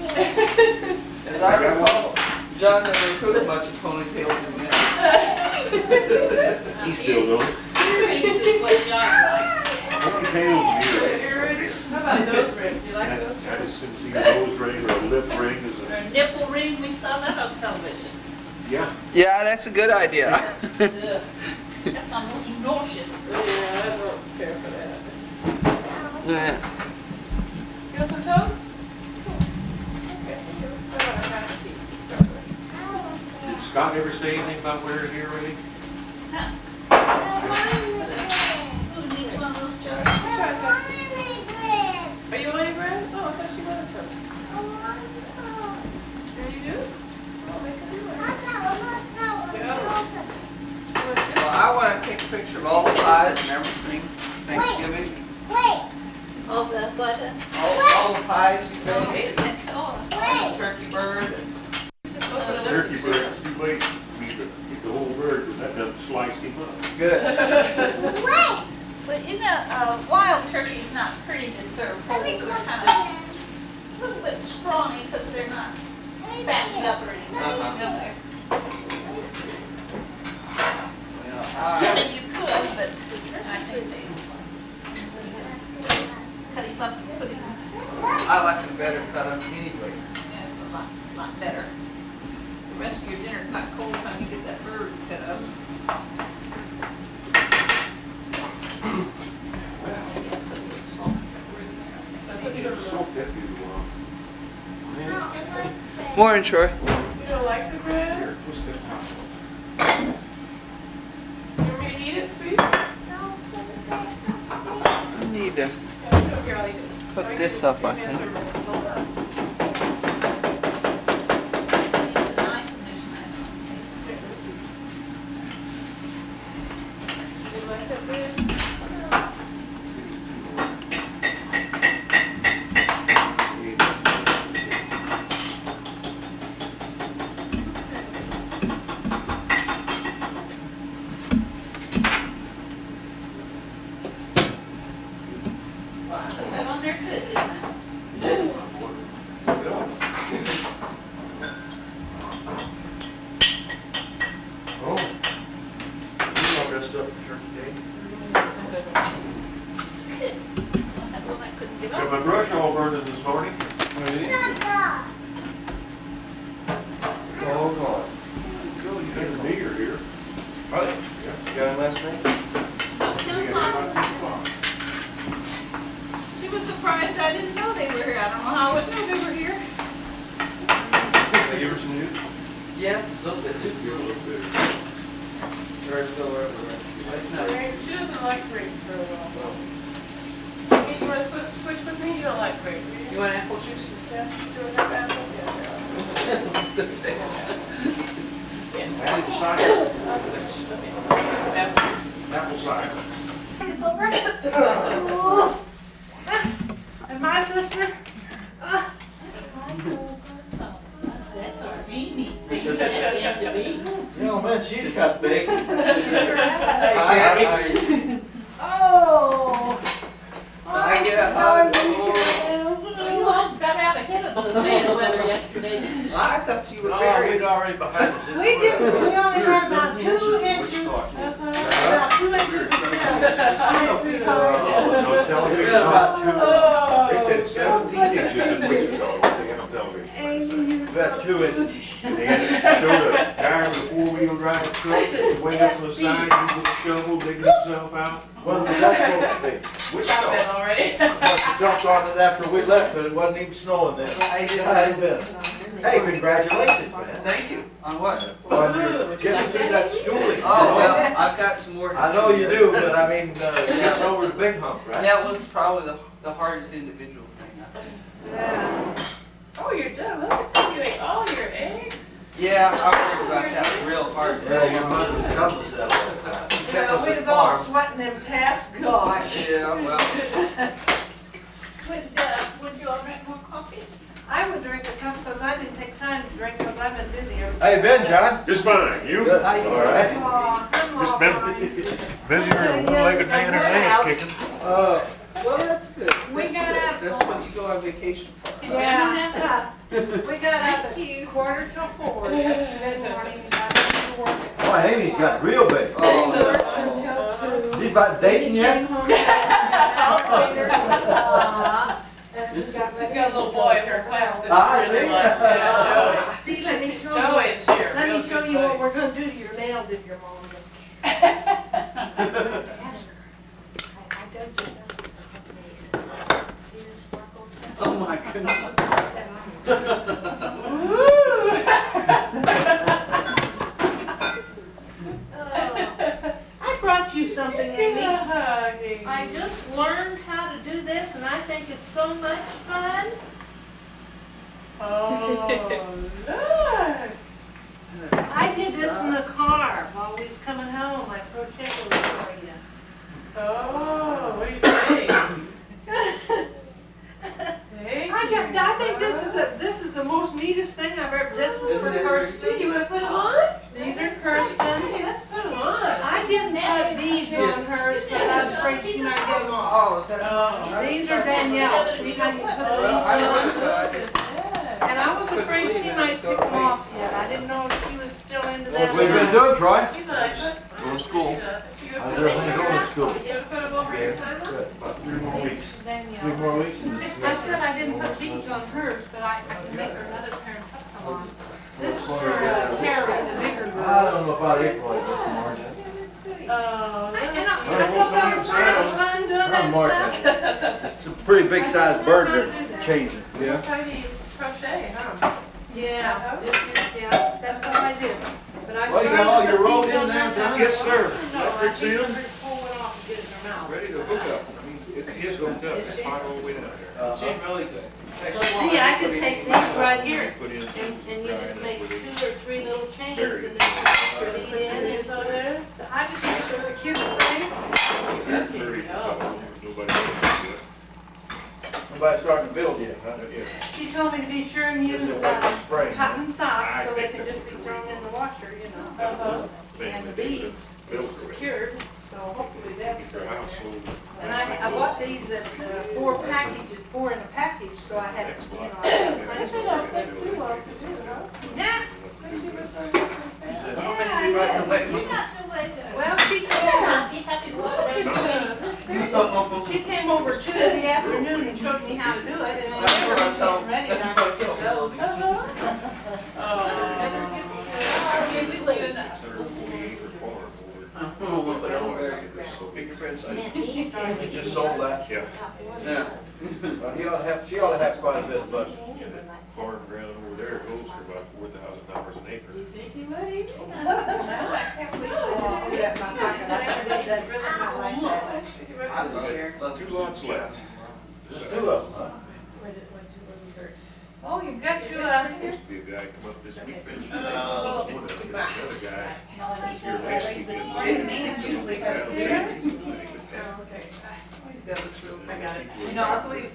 As I recall, John never put a bunch of ponytails in there. He still don't. Earrings is what John likes. Ponytails and earrings. Earrings? How about nose rings? Do you like those? I just didn't see a nose ring or a lip ring as Or a, a nipple ring, we saw that on television. yeah. Yeah, that's a good idea. Yeah. That's almost nauseous. Yeah, I don't care for that. Yeah. You want some toast? Okay. So I got a half piece to start with. Did Scott ever say anything about wearing hair or anything? Huh. Ooh, need one of those jars. Are you on your bread? Oh, I thought she wanted some. Here you do? Oh, make her do it. Well, I want to take a picture of all the pies and everything. Thanksgiving. All the butter. All the pies you Oh, made. wait. Turkey bird. Just open it up. Turkey bird's too late. You need to eat the whole bird, but that doesn't slice him up. Good. But you know, wild turkey's not pretty to serve whole. They're kind of a little bit scrawny because they're not fattened up or anything. Uh-huh. I mean, you could, but I think they just cut him up and put him. I like them better cut up anyway. Yeah, it's a lot better. The rest of your dinner got cold time you get that bird cut up. Yeah, put a little salt and pepper in there. I think It's so deputy Morning, Troy. You don't like the bread? Here, what's that? You want me to eat it, sweet? I need to Here, I'll eat it. hook this up, I think. Use a knife and there's You like that bread? Wow, put that on there good, didn't I? Oh. You all got stuff for Turkey Day? Good. I had one I couldn't get Got off. my brush all burning this morning. It's all gone. Girl, you had a meter here. Oh, Yeah. you got it last night? About 10 We got o'clock. about 10 o'clock. She was surprised I didn't know they were here. I don't know how I would know they were here. They give her some news? Yeah, a little bit. Just Give her a little bit. Birds go everywhere. That's not. She doesn't like grape very well. Hey, you want to switch with me? You don't like grape, do you? You want apple juice? Yeah, do it like that? Yeah. Apple cider. I'll switch. Okay. Some apple. Apple cider. It's over. And my sister? That's our Mimi. Mimi, that's Aunt Mimi. Yeah, man, she's got big. Hi. Oh. I get a How are hug. you? So you all got out ahead of the bad weather yesterday. I thought you were Oh, married. we'd already behind us. We only had about 2 inches. About 2 inches of snow. Since we Oh, called. tell me Yeah. about two. Oh. They said 17 inches in Wichita. They had on television. About 2 inches. They had to show the guy with a four-wheel drive truck way up to the side, he with a shovel digging himself out. When was that supposed to be? Stop Wichita. it already. Must have jumped on it after we left, but it wasn't even snowing then. I did. Hadn't been. Hey, congratulations, man. Thank you. On what? On your getting through that schooling. Oh, well, I've got some more. to I know you yet. do, but I mean, getting over the big hump, right? That was probably the hardest individual thing. Yeah. Oh, you're done. Look at that. You ate all your eggs. Yeah, I worried about that real hard. Yeah, your mother was telling us that all the time. You kept us We at was all farm. sweating them tasks, gosh. Yeah, well, Would you all drink more coffee? I would drink a cup because I didn't take time to drink How you been, John? Just fine, you? Good. All right. Aw, I'm Just all been fine. busier than one-legged man and ass kicking. Well, that's good. We got up. That's what you go on vacation for. Yeah. We got up Thank you. at 3:45 yesterday morning and got to work at Boy, Amy's got real big. Oh, until 2. She's about dating yet? Came home later, and we got She's ready got a to little go boy in her somewhere class else. that she really likes, yeah, See, let me show Joey. you. Joey and she are Let real me show good you what buddies. we're gonna do to your nails if your mom will. Ask her. I dug this up with her nails. See the sparkles? oh my goodness. I brought you something, Amy. Amy. I just learned how to do this and I think it's so much fun. Oh, look. I did this in the car while we was coming home. I crocheted for you. Oh, what do you think? Thank I think this is the most neatest thing I've ever. This is for Isn't it very Kirsten. You want to put them on? These are Hey, Kirsten's. let's put them on. I didn't put beads on hers, but I was afraid she might get them off. Oh, is that? Oh. These are Danielle's. See how you put the Well, I beads was, on? Yeah. And I was afraid she might pick them off yet. I didn't know if she was still into that. What you been doing, Troy? You might. Going to school. You How's gonna put everything going at school? you gonna put them over your timeless? About 3 more weeks. Danielle's. 3 more weeks and this I said I didn't put beads on hers, but I can make her another pair and put some on. This is for Carrie, the bigger girl. I don't know about April, but tomorrow. Oh, I thought that was sort of fun doing that Mark, stuff. it's a pretty big sized bird they're changing. yeah. Tiny crochet, huh? Yeah, that's what I did. But I Well, you got started all with your the rolled beads in on there, that then one. yes, sir. No, I Electric's think in. I'm gonna pull one off and get it in her mouth. Ready to hook up. I mean, it is hooked up. It's hot all the way down there. She's really good. Well, see, I can take these right here, Put in and you just make 2 or 3 little chains, Buried. and then you put it in. Is on there? I just think they're the cutest things. Very couple. Nobody knows it. Nobody's starting to build yet, huh? She told me to be sure and use cotton socks, so they can just be thrown in the washer, you know. Uh-huh. And the beads are secured, so hopefully that's. Your house sold. And I bought these at 4 in a package, so I had, you know, I had plenty. They don't take too long to do, huh? Yeah, well, she came over 2 in the afternoon and showed me how to do it, and I That's what I'm was telling- getting ready, and I'm gonna get those. We'll put it over there. Fingerprints. He just sold that. Yeah. Yeah. She ought to have quite a bit of budget. Farm ground over there goes for about $4,000 an acre. Think you would eat? I'd love 2 lots left. Just 2 of them, huh? Oh, you've got your, Supposed to be a guy come up this week. Another guy here last week. usually goes That looks real I got it. You know, I believe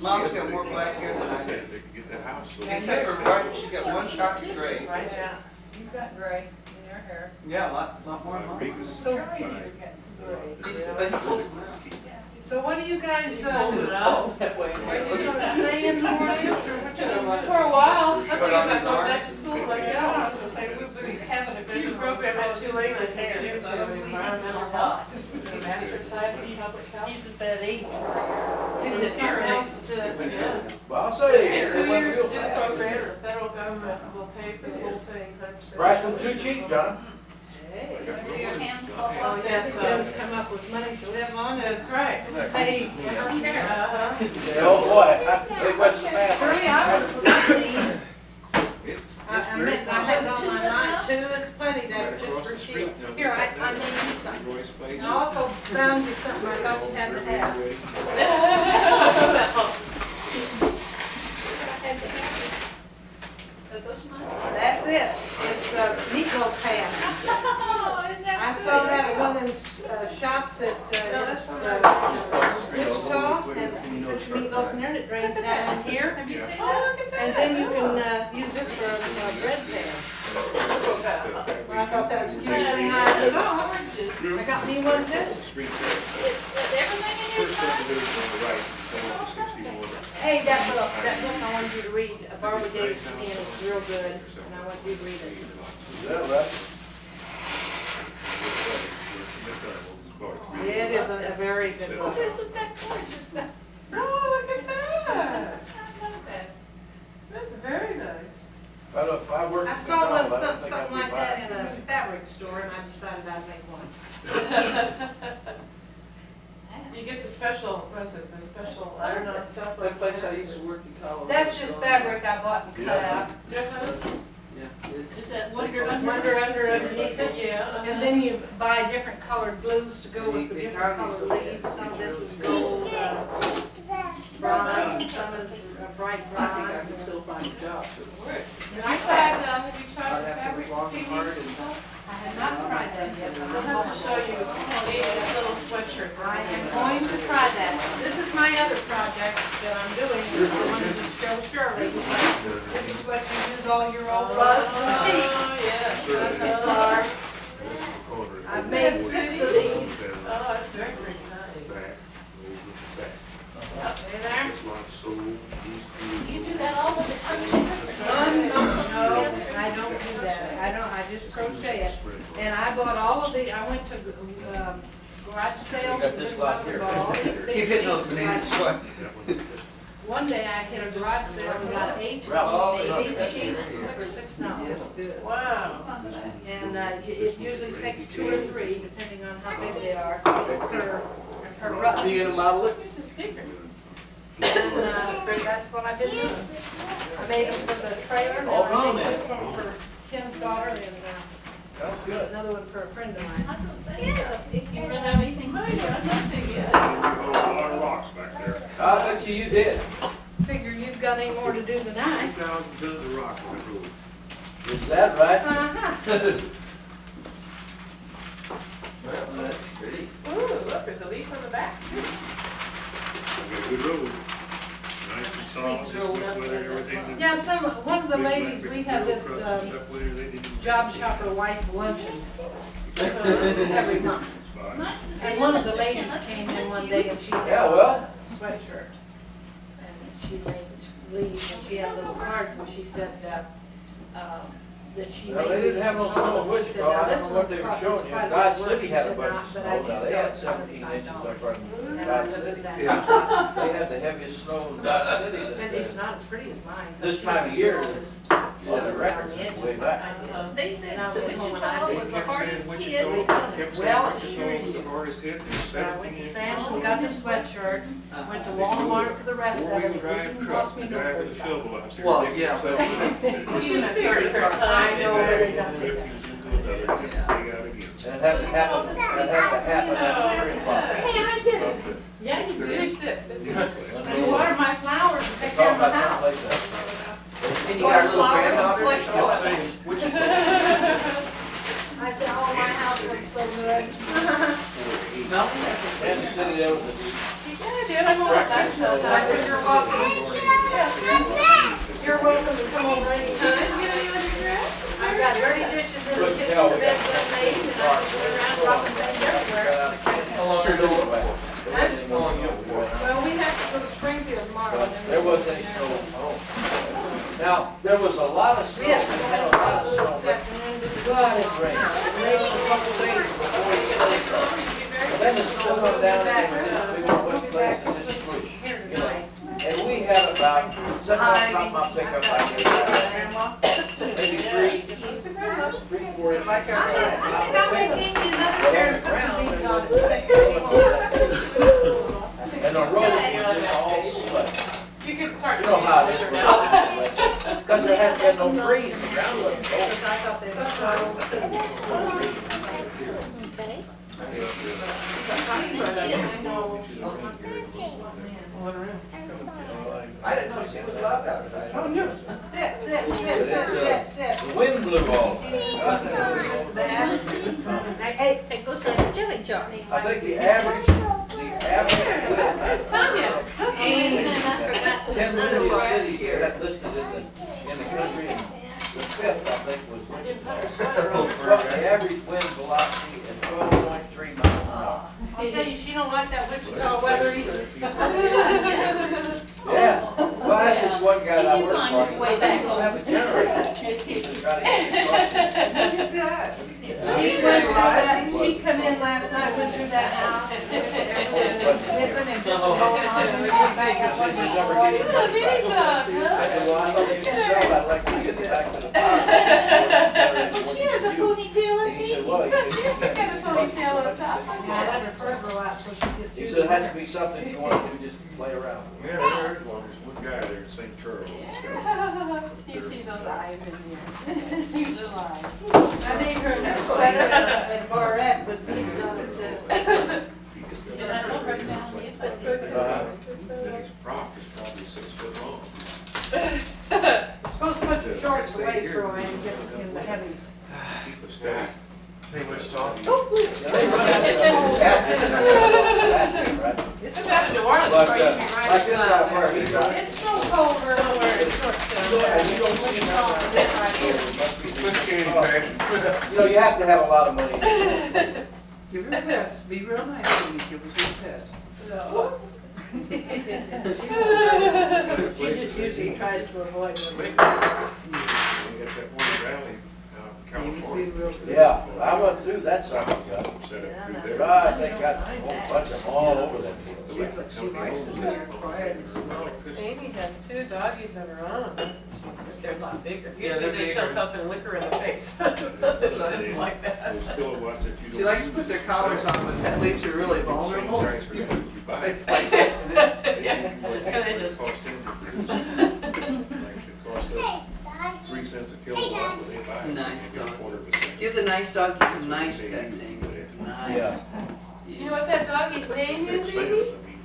Mom's got more black hair than I do. They could get the house. sold. Except for right, she's got one shot of gray. Right, yeah. You've got gray in your hair. Yeah, a lot more than mine. Rega's So fine. easy to get some gray. But he pulls them out. so what do you guys, Hold it are up. That way. you gonna stay in the morning, or what you doing? For a while, I'm Put thinking on about his going arm. back to school myself. You program at 2 weeks, I think you do to environmental health. Master science in public health. He's at that age. Give it something else to, yeah. Well, I'll In say, 2 it went years real to do the fast. program, or federal government will pay for the whole thing, 100%. Price them too cheap, John. Hey. Your hands go Oh, up. yes, Just come up with money to live on, and that's right. pay for her care. Uh-huh. Oh, boy, they went some Hurry math. up, these. I meant, I had it on my mind too, it's plenty there, just for cheap. Here, I made you some. Roy's place. And I also found you something I thought you had to have. Are those mine? That's it, it's a meatloaf pan. I saw that at one of those shops at Wichita, and there's meatloaf in there that drains down in here. Have you seen that? And then you can use this for a bread pan. Well, I thought that was cute. Pretty I nice. got me one too. Is everything in here fine? Hey, that book I wanted you to read, Barbara gave it to me and it's real good, and I want you to read it. Is that right? It is a very good book. Oh, isn't that gorgeous? Oh, look at that. I love that. That's very nice. If I worked I at saw one, McDonald's, I don't think something I'd be like that in buying a too fabric store, and I decided I'd make one. You get the special, what is it, the special iron-on stuff? That place I used to work in Colorado. That's just fabric I bought and cut out. Yeah, Is it's. that Under, wonder? underneath it. Yeah. And then you buy different colored glues to go with the The different economy's colored so leaves. bad. Some of this is gold, bronze, and some is bright I think I bronze. can still find a job. Have you tried I'd the have to fabric work long and hard painting and. stuff? I have not tried that yet, but I'll I'm have going to show you, Amy's little sweatshirt. I am going to try that. This is my other project that I'm doing. I wanted to show Shirley. This is what you use all your old rugs and sheets Yeah. for. I've made 6 of these. Oh, that's very, very nice. There, there. You do that all with the crochet hook? No, I don't do that. I just crochet it. And I bought all of the, I went to garage sales. got this lot here. Bought all these big Keep hitting those sheets. bananas one. One day I hit a garage sale and got 8 Ralph, sheets for $6. Yes, it is. Wow. And it usually takes 2 or 3, depending on how big they are, per rug. You gonna model it? Here's a speaker. And that's what I've been doing. I made them for the trailer, and All I wrong made then. this one for Ken's daughter, and Sounds good. another one for a friend of I mine. was gonna say, if you run out of anything. Mine got nothing yet. A lot of rocks back there. I bet you did. Figure you've got any more to do than I. 2,000 tons of rock on the road. Is that right? Uh-huh. Well, that's pretty. Ooh, look, there's a leaf on the back. Got a good road. Nice and soft, Sleeves rolled up so weather, it doesn't everything. Yeah, one of the ladies, we have this job shopper wife luncheon every month. It's nice to see And one of the Mr. ladies Kenneth. came in Miss one you. day and she had Yeah, well. a sweatshirt. And she made leave and she had little cards and she said that she Well, made. they didn't these have no and snow in she Wichita. said, "Now I this don't know one what they were cost showing you. quite a Dodge bit of City work." had She a said, bunch "Not, of but snow. I do Now, they sell had it 17 $75." inches up there in And I Dodge looked City. at that. They had the heaviest snow in Dodge City. But it's not as pretty as mine. This time of year, It's well, the records are way back. They said And I went home and I Wichita was the hardest hit. Well, it sure is. The hardest hit. So I went to Sam's and got the sweatshirts, went to Walmart for the rest of it. Four-wheel It drive didn't truck, cost me the no guy with a $45. shovel out there. Well, digging yeah. himself She was figuring her I time. know, but it doesn't take that. into another, and dig out again. And it had to happen, it had to happen at 3 o'clock. Hey, I did it. Yeah, you did. Here's this. This is. You water my flowers and take Talk care of my about house. something like that. And you got a little Flowers and granddaughter? flesh She kept flowers. saying, which I said, oh, my house looks so good. mountain that's a Kansas City, there was a Yeah, dude, I saw that. That's So I said, you're welcome. You're welcome to come over anytime. I've got dirty dishes in the kitchen, the bed's unmade, and I can go around dropping things everywhere. How long are you doing? Well, we have to go to Springfield tomorrow. and then There we'll wasn't go any there. snow at home. Now, there was a lot of snow. We have to go We had a and lot of see this snow, but afternoon, this is God, good. it rained. It rained for a couple days before it started. And then the snow went down and it was this big old wet place and it's slush, Here you know. tonight. And we had about, sitting on top of my pickup, I guess, maybe 3, 4 inches. I think I may gain you another pair and put some beads on it. Because And the road was just all slut. You can start. You know how it is. doing now. Because there hadn't been no freeze, the ground wasn't cold. I thought they were I know. I didn't know she was loud outside. Oh, no. Sit. The wind blew off. Hey, It goes in a jelly jar. I think the average There's Tanya. And I forgot this 10 other million part cities here. that listed in the country, and The fifth, I think, was I Wichita. didn't put her sweater on. Well, the average wind velocity is 12.3 miles an hour. I'll tell you, she don't like that Wichita weather either. Yeah, well, that's just one guy that I work He's for. on his way back I don't have a generator. Just try to get it started. She went through that, she come in last night, went through that house, everything was sniffing and just going on, and we went back up on the boy. I said, well, I know you can sell that, like, to get back to the power. Well, she has a ponytail And like he said, me. well, She's got a ponytail on top. Yeah, I let her fur grow out so she could do. he said, it has to be something you want to do, just play around with. Yeah, I heard one, there's one guy there in St. Charles. You see those eyes in here. Little eyes. I made her that sweater and barrette with beads on it too. And I love her down the Then his prop is probably 6 foot long. You're supposed to put your shorts away, Troy, and get in the heavies. Keep a stack. Say what's talking. Yeah, they run that, right? It's about New Orleans, But, crazy, like right? this guy, where he's on. It's so cold early wearing shorts down there. And you don't see nothing. This right here. Quick skinny fashion. You know, you have to have a lot of money. Give her pets. Be real nice when you give her good pets. She just usually tries to avoid them. We got that one rally out in You need to be California. real good. Yeah, I went through that summer, Set up through there. right, they got a whole bunch of them all over that place. She likes it when you're quiet and slow. Amy has 2 doggies of her own, doesn't she? But they're a lot bigger. Yeah, Usually they're they bigger. jump up and lick her in the face. This one isn't like that. Those kilowatts that you She likes to put their collars on, but that leaves her really vulnerable. It's like this, and it- Yeah, they just- Cost them to produce. Like it cost us 3 cents a kilowatt when they buy it. Nice You get dog. 1/4%. Give the nice doggy some nice pets, Amy. Nice Yeah. pets. You know what that doggy's name is, Sales, Amy? I mean.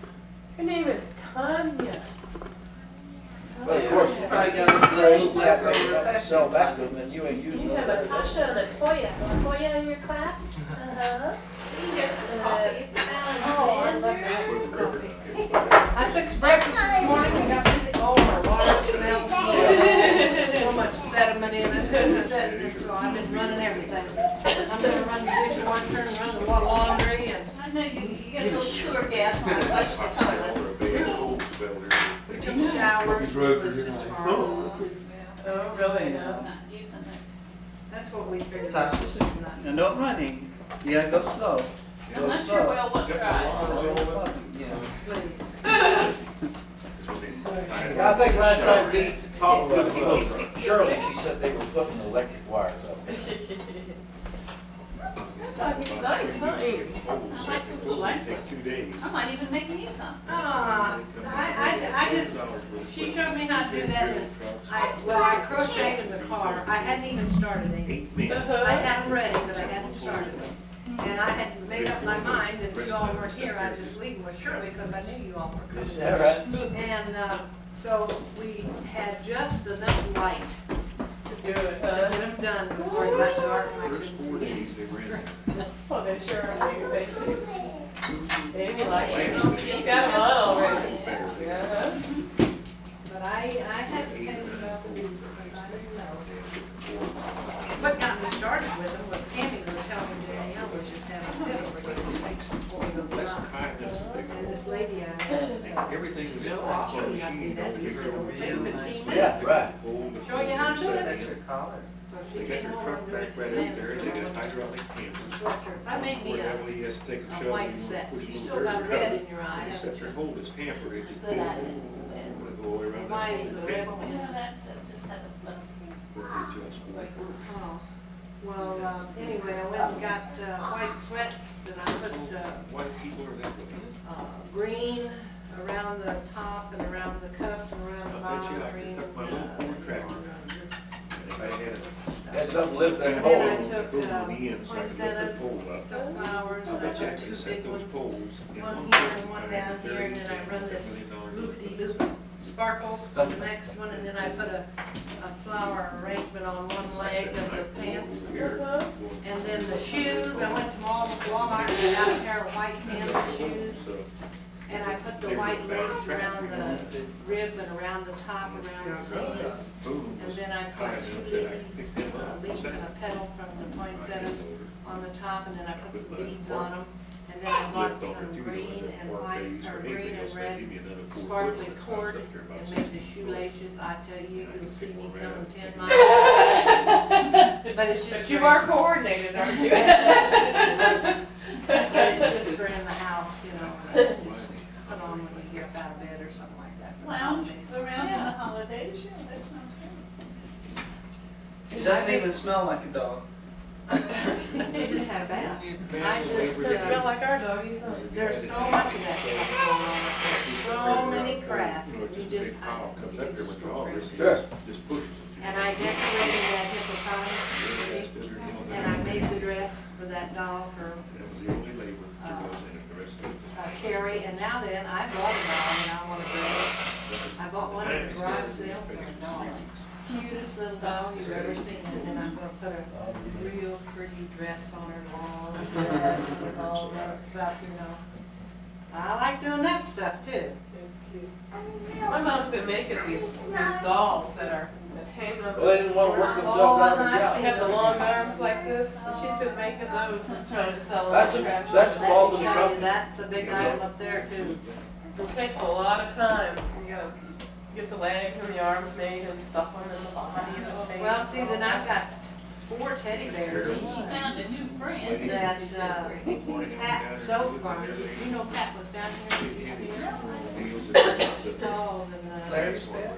Her name is Tanya. But of course, You probably got a you little have left over. to sell back to them, and you ain't using You them. have a Tasha and a Toya. A Toya in your class? Uh-huh. Oh, I love that. I fixed breakfast this morning and got busy. Oh, my water smells so much sediment in it, sediment, so I've been running everything. I'm gonna run the dishwasher and run the laundry and I know you get a little sewer gas when you flush the toilets. we took showers. It was just horrible. Oh, really? I'm not using it. That's what we figured. Tasha, now don't run, Amy. You gotta go slow. I'm not sure well what tried. Yeah. I think last time we talked about Shirley, she said they were putting electric wires up. That doggy's nice, huh, Amy? I like those little blankets. 2 days. I might even make me some. I just, she showed me how to do that. I crocheted in the car. I hadn't even started any. 8 men. I had them ready, but I hadn't started them. And I had made up my mind that if you all weren't here, I'd just leave them with Shirley because I knew you all were coming. All right. And so we had just enough light Do it, to get them done before it got dark and I First couldn't 4 see. days they ran. Oh, they sure are big, baby. Amy likes it. She's got them on already. Uh-huh. But I hesitated about the weeds because I didn't know. What got me started with them was Tammy was telling me Danielle was just having a fit over here. She makes them for those That's the socks. kindness that they And this lady I had, everything is Bill Austin got me that, he said, it'll take 15 Yeah, minutes. right. Show you how to do it. That's her collar. So she They got came their over truck and did back it right to up there, they got Sam's hydraulic cameras. sweatshirts. I made me Wherever he has to take a a shovel, white you set. push a You little still got dirt red cover. in your eye, You set haven't your you? hold, it's hampered, it just Good pulls eyes. it'll go all around that Mine is whole the thing. rebel. You know that, just have a little. Where it adjusts for it. Oh, well, anyway, I went and got white sweats and I put White people are that way. green around the top and around the cuffs and around the I bet you bottom, I could green. tuck my little Ford tractor. And if I had a Had something lift that And then I hole. took boom on the end, so I could lift the poinsettias, pole up. sunflowers, I and I bet you I took could two have set big those ones. poles. in One one here foot and one behind down the here, and 30 then I inch run $1 this million loop-de-loop sparkles to the next one, and then I put a flower arrangement on one leg of the pants. Here. And then the shoes, I went to Walmart and got a pair of white canvas shoes, So, and I put the white lace around the rib and around the top, around the seams. And then I put 2 leaves, a leaf and a petal from the poinsettias on the top, and then I put some beads on them. And then I bought some green and white, or green and red sparkly cord and made the shoelaces. I tell you, you'll see me coming 10 miles. But it's just. But you are coordinated, aren't you? But it's just for in the house, you know, just put on when we get up out of bed or something like that. Lounge around in the holidays, yeah, that sounds good. It doesn't even smell like a dog. They just had a bath. I just, They smell like our doggies, huh? there's so much of that stuff going on. There's so many crafts that you just, you just go crazy. Just pushes. And I decorated that hippopotamus, and I made the dress for that doll for That was the only labor there was in it, the rest of it was. Carrie, and now then, I bought a doll and I want a dress. I bought one at the garage sale for a doll. Cutest little doll you've ever seen, and then I'm gonna put a real pretty dress on her, long dress with all that stuff, you know. I like doing that stuff too. It's cute. My mom's been making these dolls that hang on. Well, they didn't want to work themselves out of the They job. have the long arms like this, and she's been making those and trying to sell them. That's the fault of the Let me tell you, company. that's a big item up there too. It takes a lot of time. You gotta get the legs and the arms made and stuff them in the body and the face. Well, see, then I've got 4 teddy bears She found a new friend. that Pat sewed for me. You know Pat was down here. Did you see her? Oh, and Larry's bed?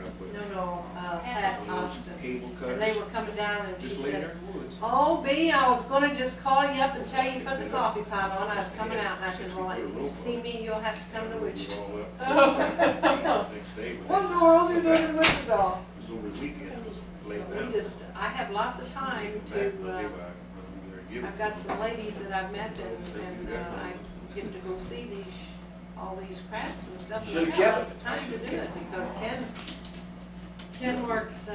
no, Pat Austin. Cable cutters. And they were coming down and she Just lay there said, in the woods. "Oh, B, I was gonna just call you up and tell you put the coffee pot on." I was coming out and I said, "Well, if you see me, you'll have to come to Wichita." Next day. Well, no, I'll do that in Wichita. It was over the weekend. It was laid down. I have lots of time to, I've got some ladies that I've met and I get to go see all these crafts and stuff. And I Should've have kept lots of time to do it because Ken works,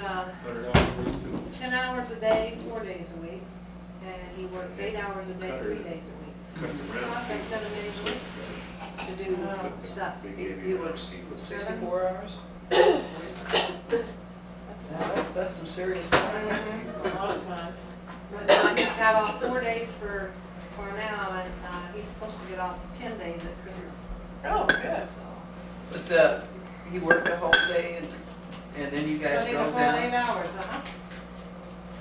10 hours a day, 4 days a week. And he works 8 hours a day, 3 days a week. So I've got 7 days a week to do stuff. He works 64 hours? Yeah, that's some serious time. A lot of time. But I just got off 4 days for now, and he's supposed to get off 10 days at Christmas. Oh, good. But he worked the whole day and then you guys But he was drove on down? 8 hours,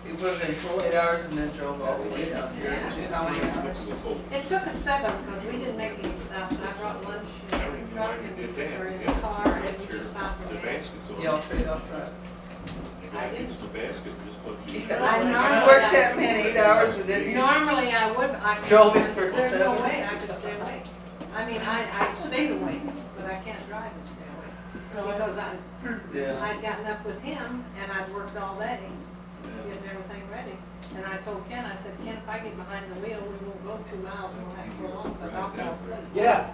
He worked in full 8 hours and then drove all the way down here. Yeah. How many hours? It took us 7 because we didn't make any stops. I brought lunch in the truck and we were in the car and we just stopped The for gas. baskets on. Y'all trade off drive? I did. The basket just put you. I know. You worked that many 8 hours and then you Normally I would, drove in for there's no 7? way I could stay awake. I mean, I stayed awake, but I can't drive and stay awake. Because Yeah. I'd gotten up with him and I'd worked all day getting everything ready. And I told Ken, I said, "Ken, if I get behind the wheel, we won't go 2 miles and we'll have to go on because I'll fall asleep." Yeah.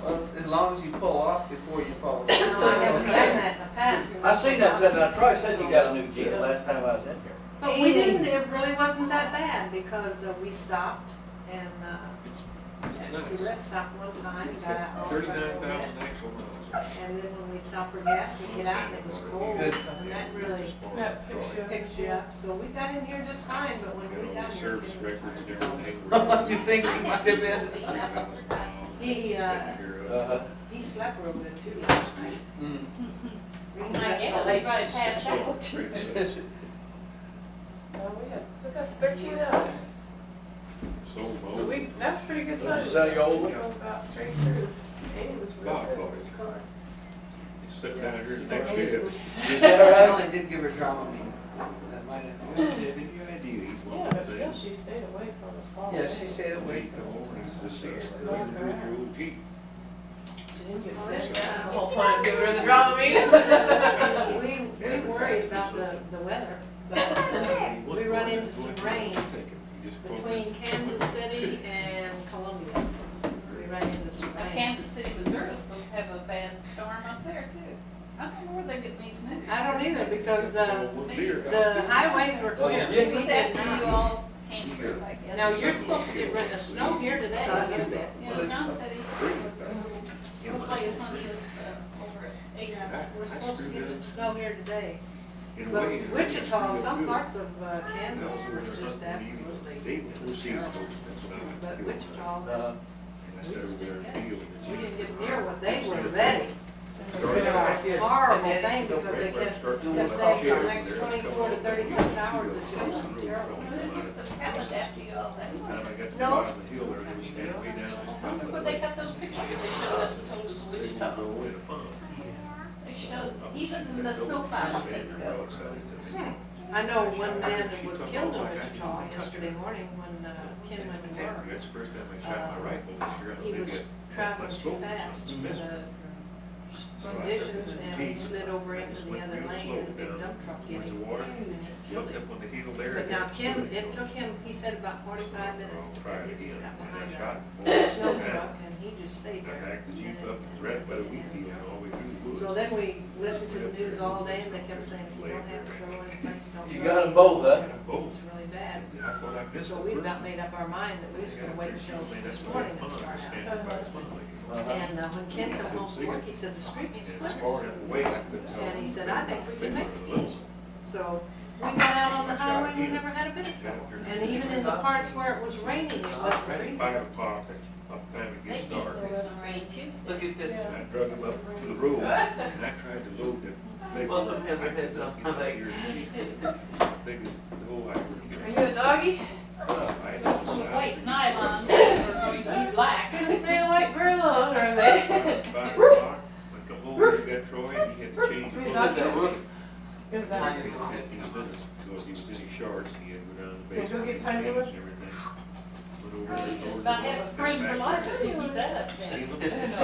Well, as long as you pull off before you fall asleep. No, I haven't done that in the past. I seen that, said, Troy said you got a new Jeep last time I was in here. But we didn't, it really wasn't that bad because we stopped and the rest stopped one time, got out all the way. 39,000 actual miles. And then when we stopped for gas, we get out and it was cold, Good. and that really That picks you up. picks you up. So we got in here just fine, but when we got here. Service it was records and time. everything. You think he might have been? He slept real good too last night. Mm. We I slept guess till he late. probably passed out. Oh, yeah. Took us 13 hours. So But low. that's pretty good time. Is that your old one? Go about straight through. Amy was real Bob good bought with it. the car. It's sitting down here in the next Well, he's- shed. Is that I all right? only did give her drama meeting. That might have. Yeah, give you an idea. He's one Yeah, of but the still, things. she stayed awake from us all Yeah, day. she stayed Wait, awake. come over, he says, what are you doing with your old Jeep? She didn't get sick. That was the whole point, give her the drama meeting. We worried about the weather, but we run into some rain between Kansas City and Columbia. We ran into some rain. Kansas City, Missouri is supposed to have a bad storm up there too. I don't know where they're getting these news. I don't either because the highways were clear. Yeah. It was after you all came through, I guess. Now, you're supposed to get rid of snow here today a little bit. Yeah, John said he. Hopefully it's when he was over at 8. We're supposed to get some snow here today. In a But way, Wichita, it's some good. parts of That's Kansas where was the just husband, he was absolutely. dating four seasons, that's what I But was Wichita doing. was, And I sat over there in the field in the we gym. didn't get near what they were ready. It was Started back a in. horrible And then thing it's because they kept Start doing said like for the shit next over there. 24 to 36 hours it's just Crossing the road, terrible. crossing the It just happened after you all that. By the time I got to the No. bottom of the hill there, they were standing way down. Look where they got those pictures they showed us and told us They would Wichita. go in a pond. They showed, even the snowplows didn't go. I know one man that was killed in Wichita yesterday morning when Ken went to work. That's the first time I shot my rifle this year. He was traveling too fast from dishes and he slid over into the other lane and a big dump truck hit him. Jumped up on the hill there. But now Ken, it took him, he said about 45 minutes to Tried he just again. got And I behind shot. a snow truck and he just stayed I there. backed the Jeep up, it was right by the wheat field, and all the way through the woods. So then we listened to the news all day and they kept saying, if you don't have to go any place, don't go. You got them both, huh? Both. It's really bad. I thought I missed So the we'd first about made up our mind that we was gonna wait until this morning and start out. And when Ken come home from work, he said, the streets are slippery. And he said, I think we can make it. So we got out on the highway, we never had a bit of trouble. And even in the parts where it was raining, it wasn't At freezing. 5 o'clock, by the time it gets dark, Some rain Tuesday. Look at this. I drug him up to the road, and I tried to load the. Both of them have their heads up. I'm like, Big as the whole highway. Are you a doggy? White nylon, or going to be black. Gonna stay awake very long, are they? 5 o'clock, I come home, we got Troy, and he had to change. Your his dog that is- roof. Your dog is- Because he was in his shorts, he had to go down to the Can you go basement. get Tiny and one? change everything. Went over there, You just loaded about it have up, a friend got for back life there. if you keep that up there. Steam You them. missed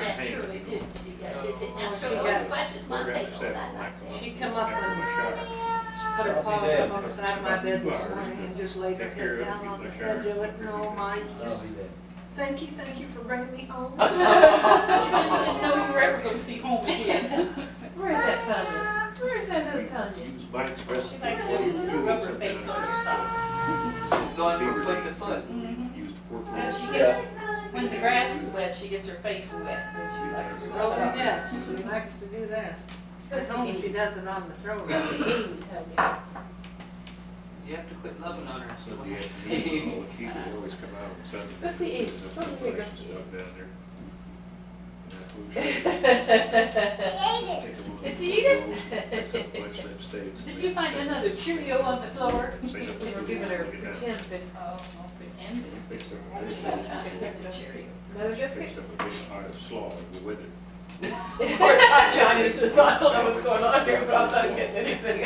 that, surely didn't you? Yes, it's an actual scratches my We're at tail, 7, I like, like that. She come up after and my shower. put her paws up on the side of my bed this morning and just laid her head down on the edge of it. No, mine, just, thank you for bringing me home. You just didn't know you were ever gonna see home again. Where is that Tanya? Where is that little Tanya? Use my express. She likes to little rubber face on your socks. she's going from foot to foot. Use the pork And roll. she gets, when the grass is wet, she gets her face wet, and she likes to Oh, rub it. yes, she likes to do that. At home, she does it on the throat. That's the Amy, Tanya. You have to quit loving on her. So Sunday when you afternoon, see. all the people always come out on Sunday. Let's see, There's it's- some what do we place got? stuff down there. And that food Did Take a little you eat it? I took a bunch of them steaks. Did you find another Cheerio on the floor? Say that We were giving her pretend biscuits. Oh, pretend it's. Fixed up a She big, found the Cheerio. Another biscuit? fixed up a big pot of slaw to go with it. Poor Tanya says, I don't know what's going on here, but I'm not getting anything.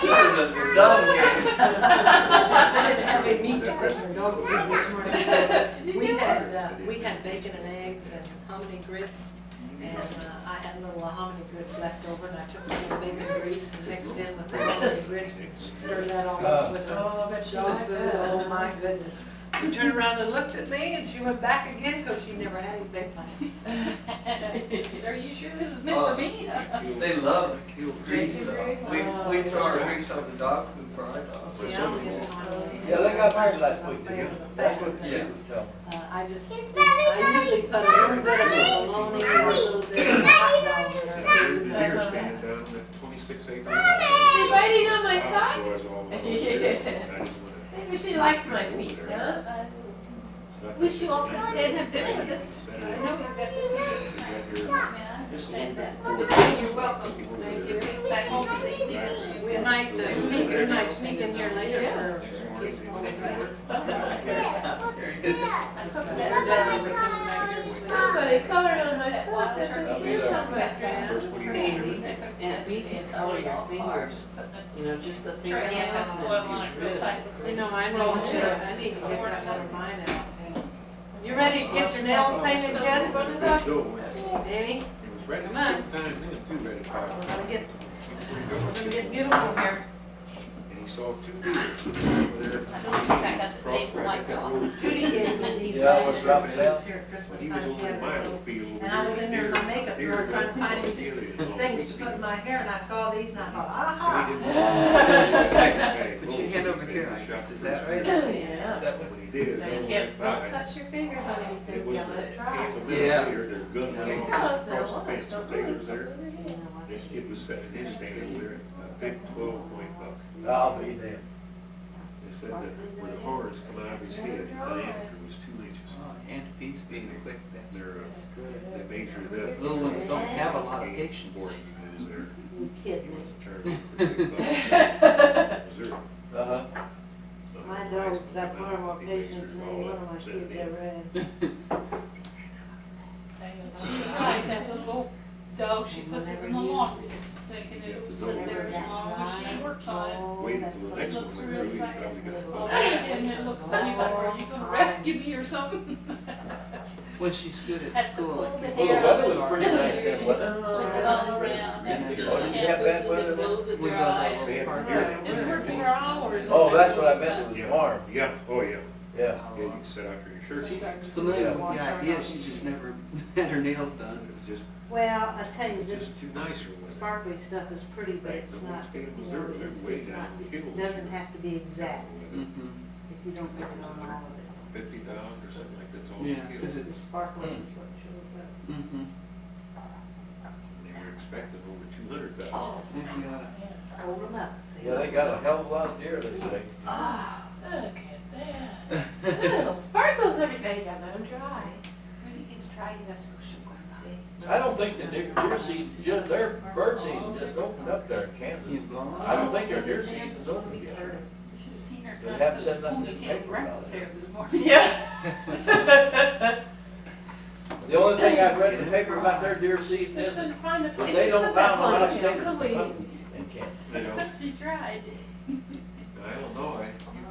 This is a dumb game. I didn't have any meat to put in dog food this morning, so we had bacon and eggs and hominy grits. And I had a little hominy grits left over and I took some bacon grease and mixed in with the hominy grits and stirred that all up with the Oh, I bet she dog liked food. that. Oh my goodness. She turned around and looked at me and she went back again because she never had any bacon. Are you sure this is meant for me? They love to kill grease Bacon though. grease? We throw our grease on the dog food for our dogs. See, I don't get it on. Yeah, they got married last week, I'm didn't afraid you? of the That's fat. what Yeah. he was telling me. I usually put a little bit of bologna or a little bit of hot dog in The her. deer stand down at 26 acres. Is she waiting on my Wow, side? boys all over there. I just wanna- Maybe she likes my feet, huh? Wish you all could stay and have dinner with us. Saturday. I know we've got to see this. Got your- Yeah, I understand that. Just You're welcome. Thank you. Back home this evening. We might sneak in here later for kids over there. Very good. Her dad never coming back here to sleep. Somebody colored on my stuff, that's a snitch on my First, side. what do you Crazy. do? And we can color your fingers, you know, just the Try to have fingernails. oil on it real tight. You know, I need to get that letter of mine out. You ready to get your nails painted, Ken? Go to the doctor. Go. Amy, It was ready, Come on. 10 times in, too, ready to fire. we're gonna get We're beautiful here. And he saw 2 deer over there. I don't think I got the tape wiped off. Judy gave me these. Yeah, I was dropping it out. Here at Christmas He time, was she over had in one my of little those. field over And I was there. in there in my makeup Deer, drawer trying to deer, find these deer, things to put in my hair, and I saw these and I thought, So aha. he didn't. Put your hand over here, I guess. Is that right? Yeah. Is that what? did. Now, you can't, don't touch your fingers on anything, It was, yeah, let's try. half a minute Yeah. later, their gun Here went it off goes now, across the fence, don't so move they it, was there. don't move it. This kid was sitting, he's standing there, a big 12-point buck. I'll be there. They said that where the horns come out of his head, the diameter was 2 inches. Oh, and Pete's being quick, that's They're, good. they measured it up. Those little ones don't have a lot of patience. Before he was there. You He kidding me. wants to turn it for big buck. Missouri. Uh-huh. So My the dog's license got come far out, more he patience measured than all any one that, of my set kids it in. ever had. She's right, that little dog, she puts it in the laundry sink and it'll sit there as long as she works on it. Wait until the It next looks one real went through, sad. he probably got Oh, a and it looks funny, like, are you gonna rescue me or something? When she's good at Has to school. pull it the can Well, be the hair out weather of was the pretty nice scissors, then, wasn't it? flip it all around, after she Oh, did you have shampoos bad it, weather? it blows it We got dry. a They had park. deer. Just works for hours. Oh, that's what I meant, it was Yeah. warm. Yeah, oh, yeah. Yeah. Yeah, you can sit out there in your shirt. She's familiar with the idea, she just never had her nails It done. was just, Well, I tell you, this just too nice for women. sparkly stuff is pretty, but Like it's the not, ones in you know, Missouri, they're way it's down not, in the hills. it doesn't have to be exact Mm-hmm. if you don't get it on all of it. 50,000 or something like that's all Yeah, the 'cause skills. The it's- sparkles is what shows up. Mm-hmm. They were expecting over 200,000. Hold them up. see? Yeah, they got a hell of a lot of deer, they say. Look at that. Little sparkles every day, you gotta let them dry. When it gets dry, you have to go sugar it. I don't think the deer season, just their bird season just opened up there in He's Kansas. blown I don't think their deer season's open yet. Should've seen her They cut haven't the said nothing in the ponytail paper breakfast about hair it. this morning. Yeah. The only thing I've read in the paper about their deer season They is couldn't find the that place they to don't put that pound them out of ponytail, state could we? in Kansas. You know, She tried. I don't know, you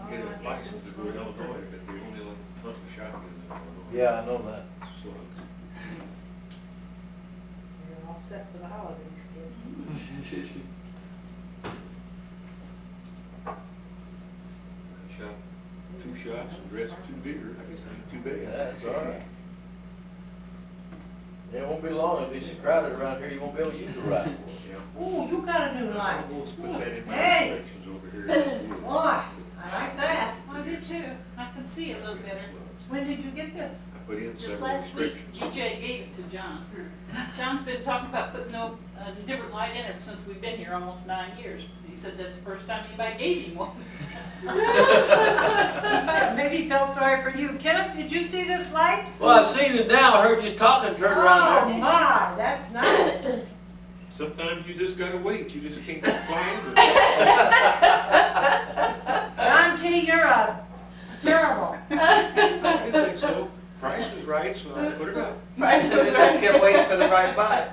can get a license to go to Illinois, but they only let hunt the shotgun in Illinois. Yeah, I know that. Slugs. You're all set for the holidays, kid. I shot 2 shots and dressed 2 deer, I guess ain't too bad. That's all right. It won't be long, it'll be so crowded around here, you won't be able to use a rifle. Yeah. Ooh, you got a new light. Almost put that in my Hey! reflections over here in this woods. Boy, I like that. I did too. I can see it a little better. When did you get this? I put in Just several last week, restrictions. GJ gave it to John. John's been talking about putting a different light in ever since we've been here, almost 9 years. He said that's the first time anybody gave him one. Maybe he felt sorry for you. Kenneth, did you see this light? Well, I've seen it now, I heard you talking, turned Oh around there. my, that's nice. Sometimes you just gotta wait, you just can't go flying. John T, you're a terrible. I didn't think so. Price was right, so I put it up. Price So was they just right. kept waiting for the right buy.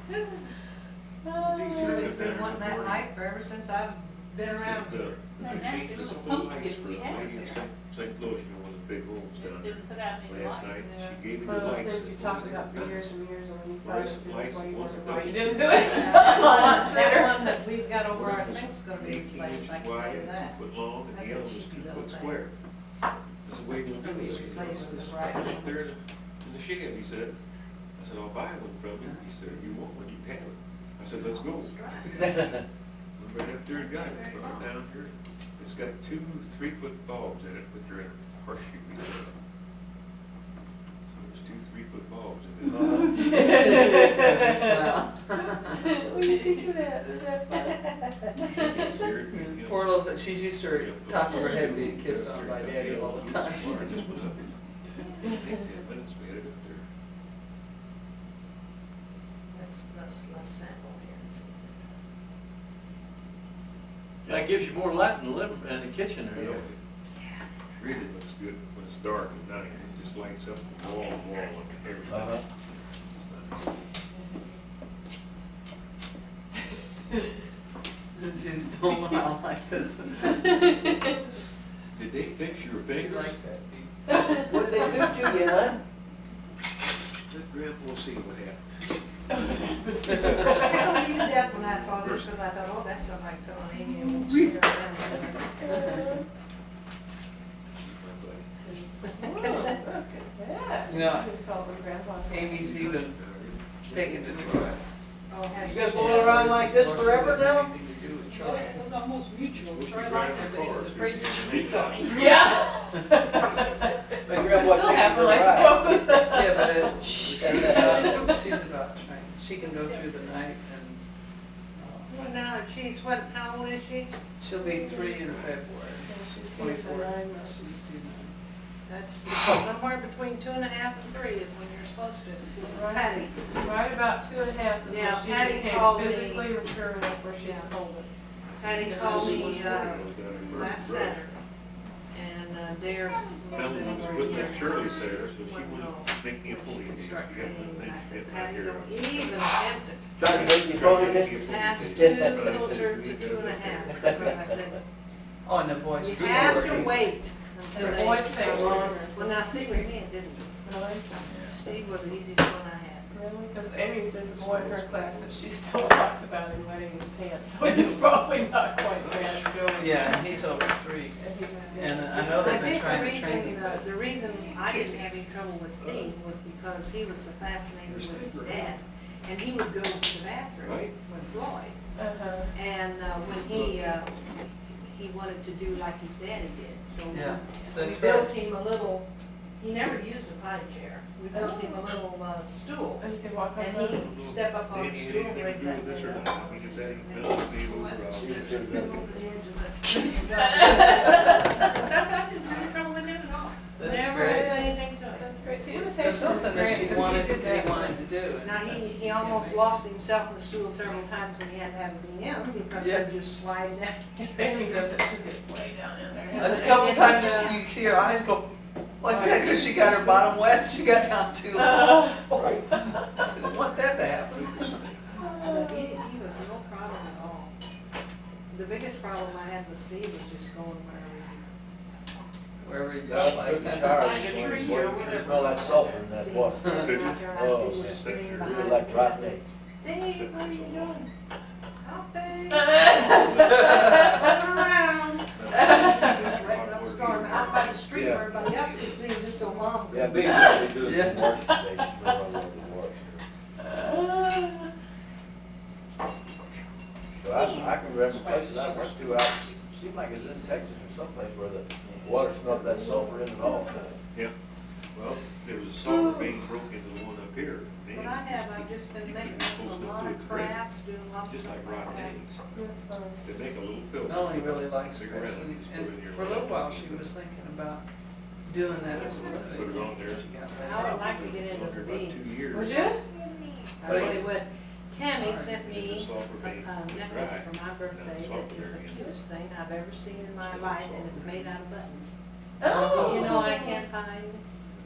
You've been wanting that light for ever since I've been around here. That nasty little pumpkin we had there. St. Louis, you know, one of the big homes Just down there. didn't put out any Last light. night, she gave me So the those lights. things you talked about for years and years, and when you Price finally of did it, lights well, you wasn't wondered why done. you didn't do it. A lot That sooner. one that we've got over our sink's gonna be 18 replaced, I inches can tell wide, you that. 2 foot long, and That's the a other was cheeky 2 little foot thing. square. That's the way it It's gonna be was. replaced with a Right bright up there in the shed, he said. I said, I'll buy one from you. He said, you want one, you can have it. I said, let's go. Went right up there and got it, brought it down here. It's got 2 3-foot bulbs in it, but they're in horseshoe. So there's 2 3-foot bulbs in it. Smile. What do you think of that? Is that fun? Poor little, she's used to her top of her head being kissed on by daddy all the time. Just went up. Take 10 minutes, we had it up there. Let's sample here and see. That gives you more light in the living, in the kitchen there, Yeah, though. it really looks good when it's dark at night. It just lights up the wall, and everything. Uh-huh. It's nice. She's still out like this. Did they fix your She fingers? like that. What did they do to you, hon? Good grip, we'll see what happens. I totally used that when I saw this, because I thought, oh, that's something like Phil and Amy, and we'll see her around. Yeah. You know, You felt like grandpa. Amy's even taken to Troy. Oh, has You she? guys going around like this forever now? Anything to do with Well, Troy. it was almost mutual. We'll be Troy driving liked it, but he was cars. afraid you would beat on him. Yeah. she's what, how old is she? She'll be 3 in February. She's 24. 9 months. She's 2 That's somewhere between 2.5 and 3 is when you're supposed to. Patty. Right about 2.5 is Yeah, when she Patty became called me. physically mature enough where she can hold it. Patty called me last Saturday, and Dare's That one was putting that Shirley there, so she Wouldn't know. was making a She pony. could She start got training, the and I thing said, right Patty, here. don't even attempt it. Trying to make you pony. Past 2 closer to 2.5. Because I said, Oh, and the boys. you are have to working. wait The until they. boys take longer. Well, now, see with me, it didn't. Really? Steve was the easiest one I had. Really? Because Amy's, there's a boy in her class that she still talks about him wetting his pants, so he's probably not quite ready to do it. Yeah, and he's over 3. And he's, And I know I they've been think trying to train him. the reason I didn't have any trouble with Steve was because he was so fascinated with his dad. And he would go to the bathroom Right. with Floyd. uh-huh. And when he wanted to do like his daddy did. So Yeah, we that's built right. him a little, he never used a potty chair. We built him a little stool. And you can walk on And the. he'd step up on the Danny, stool and anything raise to do that with this or thing not? up. Because that ain't filled me over, Over the edge of the. I didn't have any trouble with it at all. That's Never great. said anything to him. That's great. See, imitation That's is something that great, she 'cause wanted, you did that. he wanted to do. Now, he almost lost himself in the stool several times when he had to have a VM because Yeah. he just sliding down. Amy does it, she gets way down in there. That's a couple times you see her eyes go like that because she got her bottom wet. She got down too low. I didn't want that to happen. But he was no problem at all. The biggest problem I had with Steve was just going Wherever you go, Yeah, like took a that. shower, Like a you tree smell or whatever. that sulfur in that See, water. standing Did you? out there, I Oh, see him yeah. screaming Really behind like me. rotten I said, Steve, what are you doing? Nothing. Running around. Right up the storm, out by the street where everybody else could see, just so mom could. Yeah, big what they do is Yeah. the water station, they're all over the water. So I can remember places I went to, seemed like it was in Texas or someplace where the water smelled that sulfur in and all. Yeah, well, there was a sulfur main broke into the one up here. What I have, I've just been making a lot of crafts, doing lots of Just stuff like like rotten that. eggs. That's fine. They make a little pill. Melanie really likes Stick Chris, around, and just put it in your for a little lap. while she was thinking about doing that as a living. Put it on there. She got I laid would off. like to get into After the about 2 beads. years. Would you? I really would. Tammy sent The me sulfur a main was necklace dry. for my birthday that is the cutest thing I've ever seen in my life, and it's made out of buttons. Oh. You know, I can't find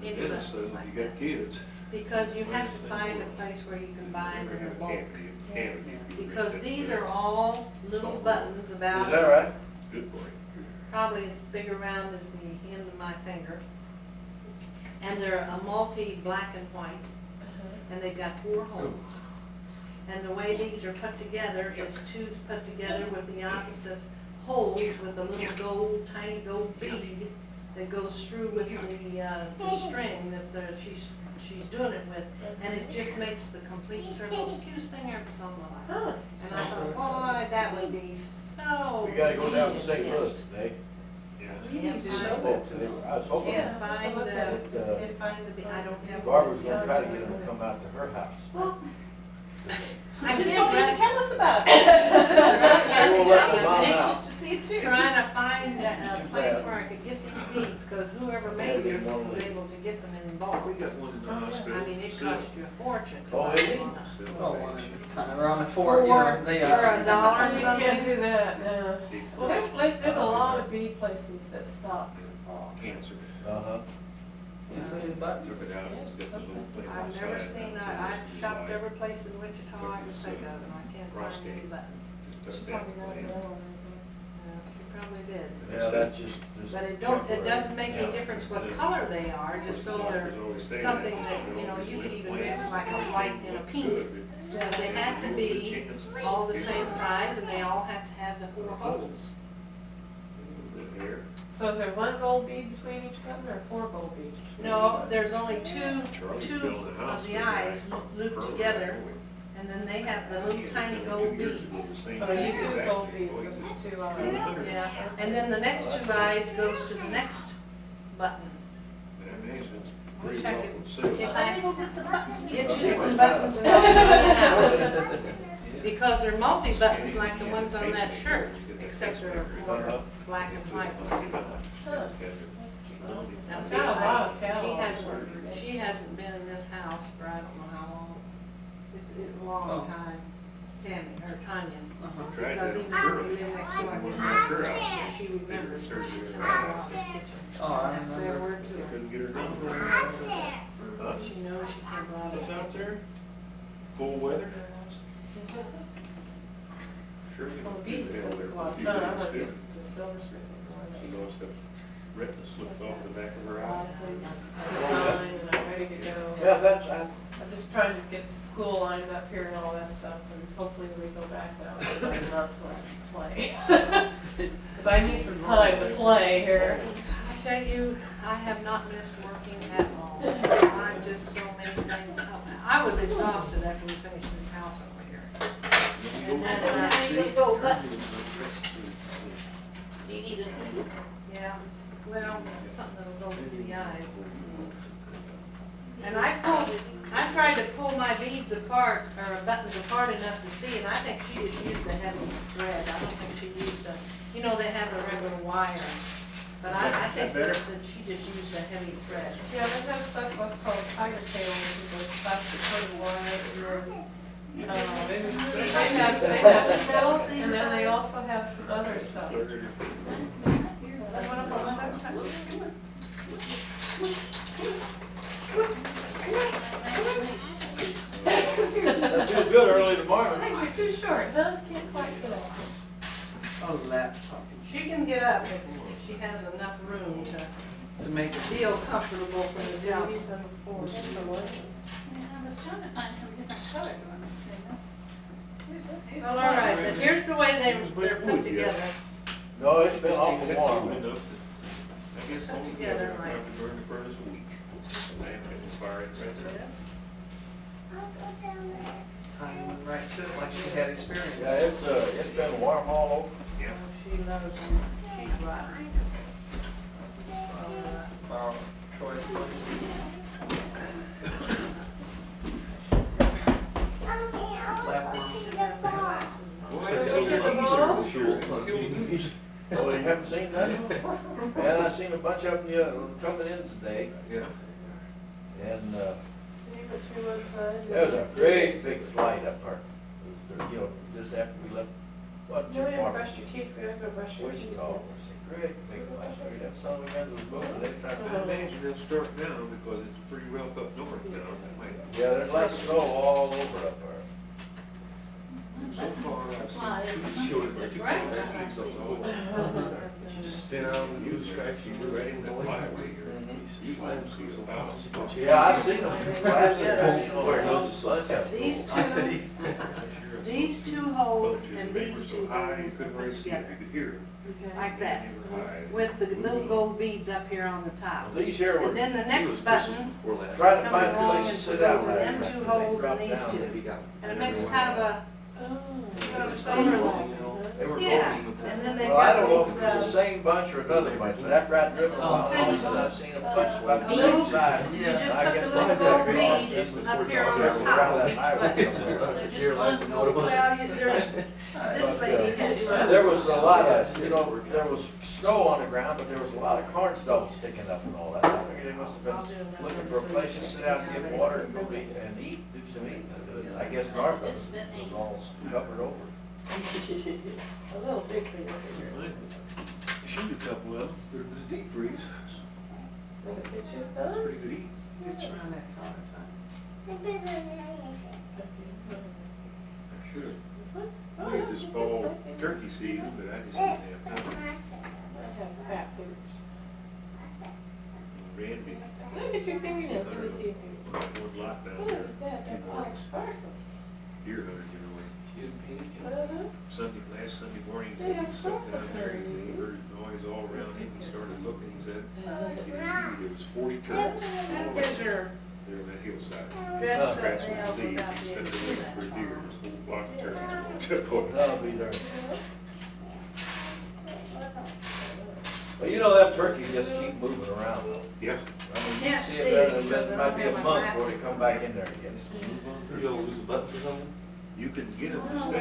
any Business, buttons so like you got that. kids. Because you have to find a place where you can buy them Never in have a bulk. cavity. Because these are all little buttons Is about that right? Good for you. probably as big around as the end of my finger. And they're a multi-black and white, and they've got 4 holes. And the way these are put together is 2's put together with the opposite holes with a little gold, tiny gold bead that goes through with the string that she's doing it with. And it just makes the complete circle. It's the cutest thing I ever saw in my life. Huh. And I thought, boy, that would be so. We gotta go down to St. neat. Louis today. Yeah. You need to Yeah. show that to them. I was hoping Yeah, find Look at the, it. find the, I don't have. Barbara's gonna try to get them to come out to her house. Well, I just can't don't even run- tell us about it. I will let the I'm mom anxious out. to see it too. Trying to find a place where I could get these beads, because whoever made them was able to get them in bulk. We got one in the hospital. I mean, it cost you a fortune to Oh, buy is it? one. Oh, one at a time. Or on the 4, you know, they For are. a dollar or You something. can't do that, no. Well, there's a lot of bead places that stop. Cancer. Uh-huh. Including Took buttons. it out, it's got the little thing on I've the never side. seen, I've shopped every place in Wichita I can think of, and I can't find any buttons. Took She that probably got plane. it all. You probably did. Yeah, that's just. But it doesn't make any difference what color they are, just so they're something that, you know, you could even mix like a white and a pink. But they have to be all the same size, and they all have to have the 4 holes. So is there 1 gold bead between each button or 4 gold beads? No, there's only two of the eyes looped together, and then they have the little tiny gold beads. So there's 2 gold beads in each 2 eyes. Yeah, and then the next 2 eyes goes to the next button. Wish I could get Let me back, go get some buttons. get you some buttons and I'll show you how. because they're multi-buttons like the ones on that shirt, except they're more black and white. Now, It's see, got a lot of catalogs. she hasn't been in this house for I don't know how long. It's a long Oh. time. Tammy, or Tanya. Tried Because that even on though her. we live next door, One we of her remember, house. she remembers. They were She searching was her out this kitchen. Oh, I And I say a remember. word to her. Couldn't get her done. Huh? She knows she can't go out What's this out kitchen. there? Full weather? Sure. Well, the beads, so it's a lot of fun. I'm gonna get the silversmithing She one. lost the retina slipped off the back of her A lot eye. of things designed and I'm ready to go. Yeah, that's, I'm just trying to get school lined up here and all that stuff, and hopefully we go back now for about a month where I can play. Because I need some time to play here. I tell you, I have not missed working at all. I'm just so many things. I was exhausted after we finished this house over here. And then, Go buttons. Do you need a, yeah, well, something that'll go through the eyes. And I tried to pull my beads apart, or buttons apart enough to see, and I think she just used the heavy thread. I don't think she used the, you know, they have the regular wire. But I think that she just used the heavy thread. Yeah, they have stuff what's called tiger tail, which is a plastic coated wire, and then, they have silk, and then they also have some other stuff. that feels good early tomorrow. Hey, you're too short, huh? Can't quite get up. Oh, laptop. She can get up if she has enough room To make it. to feel comfortable for the job. Maybe some for some ones. I was trying to find some different colored ones, you know. Well, all right, but here's the way they're put wood, yeah. together. No, it's been Just awful ain't warm. cool enough to- I guess Put only together together, I like- have to burn the furnace a week. I have to fire it right there. Time went right to it, like she had experience. Yeah, it's been warm all over. Yeah. She loves them. She's right. Borrow Troy's book. Oh, you haven't seen that? And I seen a bunch of them coming in today. Yeah. And, See what you was, there was a great big flight up there. You know, just after we left, what, You too haven't far. brushed your teeth, we have to brush your teeth. Wichita. Great big flight. That son of a gun was moving every time. I imagine they'll start now because it's pretty well up north now. That might- Yeah, there's lots of snow all over up there. So far, I've Supplies. seen two short, like, It's right. she just spin out and use scratch, she go right into the highway here. You won't see a thousand. Yeah, I've seen them. I've These two holes and They were these so two high, you holes couldn't are really see it, together, you could hear it. like that, They were high. with the little gold beads up here on the top. These here were And then the next button trying to comes find a along place to and sit goes down. in them last two night. holes They and dropped these down. two. And it makes kind of a, Yeah. and then they've Well, I don't know got if these, it's the same bunch or another bunch, but after I'd driven a while, all of a sudden I've seen a bunch about the same size. you just I put guess the little that's gold a great bead option. up here on Circle the top around of that each highway button. somewhere. So there's just one gold, well, there's, this lady has. There was a lot of, you know, there was snow on the ground, but there was a lot of corn stalks sticking up and all that. I figured they must have been looking for a place to sit out and get water and go eat and eat, do some eating. I guess north of it was all covered over. A little big for you. Shoot a couple of them, put them in the deep freeze. Look at you, That's huh? pretty good eating. It's around that color time. I should Oh, have. yeah, This that's fall right. turkey season, but I just didn't have time. I have crap fingers. Randy, Look at your fingernails, let me see your fingers. one lot down Look there, at that, two they're all mornings, sparkling. deer hunter get away. Uh-huh. Last Sunday morning, he They said have he sat down sparkles there, he in said he them. heard noise all around him, he started looking, he said, Uh-huh. there was 40 turkeys. That gives her They were on that hillside. dressed up Scratching nails the leaves, without he being said they too were looking for a deer, much. this whole flock of turkeys took over. That'll be there. But you know, that turkey just keep moving around though. Yeah. I mean, you Can't see see it, because it I might don't be have a my month before they glasses come back in there again. You don't lose a button or something? You can get them to stay.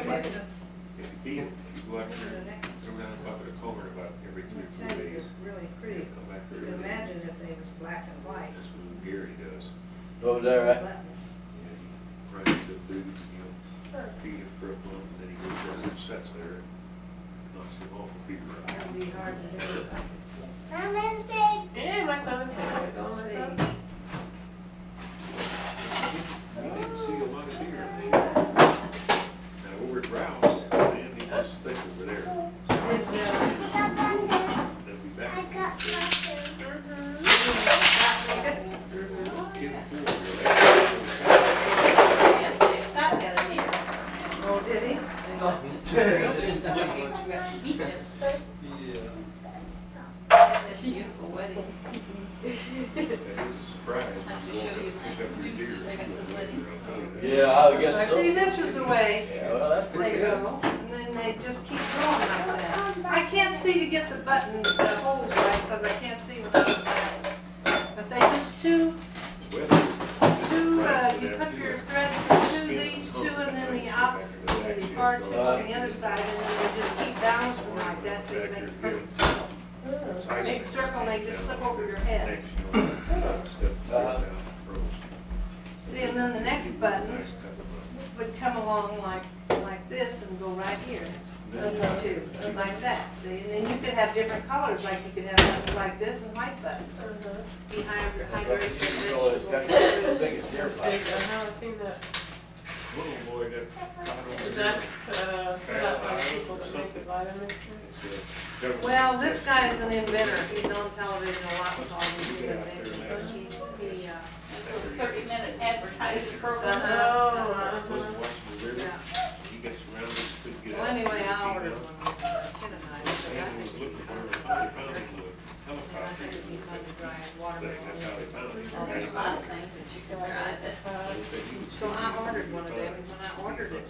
If you feed them, you go out there and throw down a bucket of corn about every 2 or 3 days. Really pretty. Come back You there. can imagine if they was black and white. That's what Gary does. Over there, right? Buttons. Yeah, he runs the boots, feed him for a month, and then he goes there and sits there and knocks him off and feeds him. That'd be hard to do. Yeah, my thumb is big. Go Let's on, see. my thumb. You didn't see a lot of deer this year. Now, over at Rouse, man, he was thick over there. They'll be back. Yes, they stopped at a deer. Oh, did he? Beautiful wedding. That is a surprise. Have to show you that. They got the wedding. Yeah, I guess so. See, this was the way Yeah, well, that's pretty they good. go, and then they just keep going like that. I can't see to get the button, the holes right, because I can't see what's in the back. But they just two, you put your thread through these two, and then the opposite, the parts on the other side, and then you just keep balancing like that till you make a perfect circle. Make a circle, and they just slip over your head. See, and then the next button would come along like this and go right here. These two, like that, see? And then you could have different colors, like you could have something like this and white buttons. Behind your hydrated You know, it's got the biggest deer Big, I pop. haven't seen that. Little boy got caught over Is there. that, for that by the people that make the vitamins? Well, this guy is an inventor. He's on television a lot with all these new inventions. He, This was 30-minute advertising program. Wasn't watching the river. yeah. He gets around, he couldn't get Well, out. anyway, I ordered one with Ken and I, because I And he was think looking for him, and finally found him with a I helicopter. think it'd be fun to dry That's watermelon. how they found him. Well, there's a lot of things that you can try that. They said he was So I ordered one of them, and when I ordered it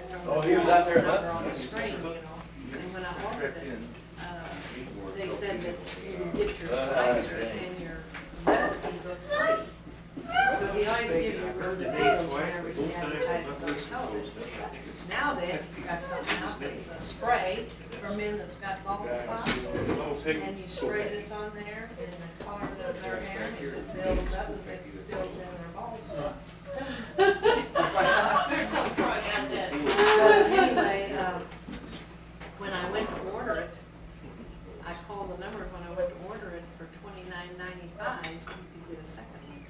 from Oh, he was out there the number hunting? on the screen, you know. And when I ordered it, they said that you get your slicer and your recipe book free. Because he always gives you real tomatoes whenever he advertises on television. Now then, you've got something else that's a spray for men that's got bald spots. And you spray this on there in the color of their hair, and it just builds up and it fills in their bald spot. There's some try about that. But anyway, when I went to order it, I called the number when I went to order it for $29.95, you could get a second one.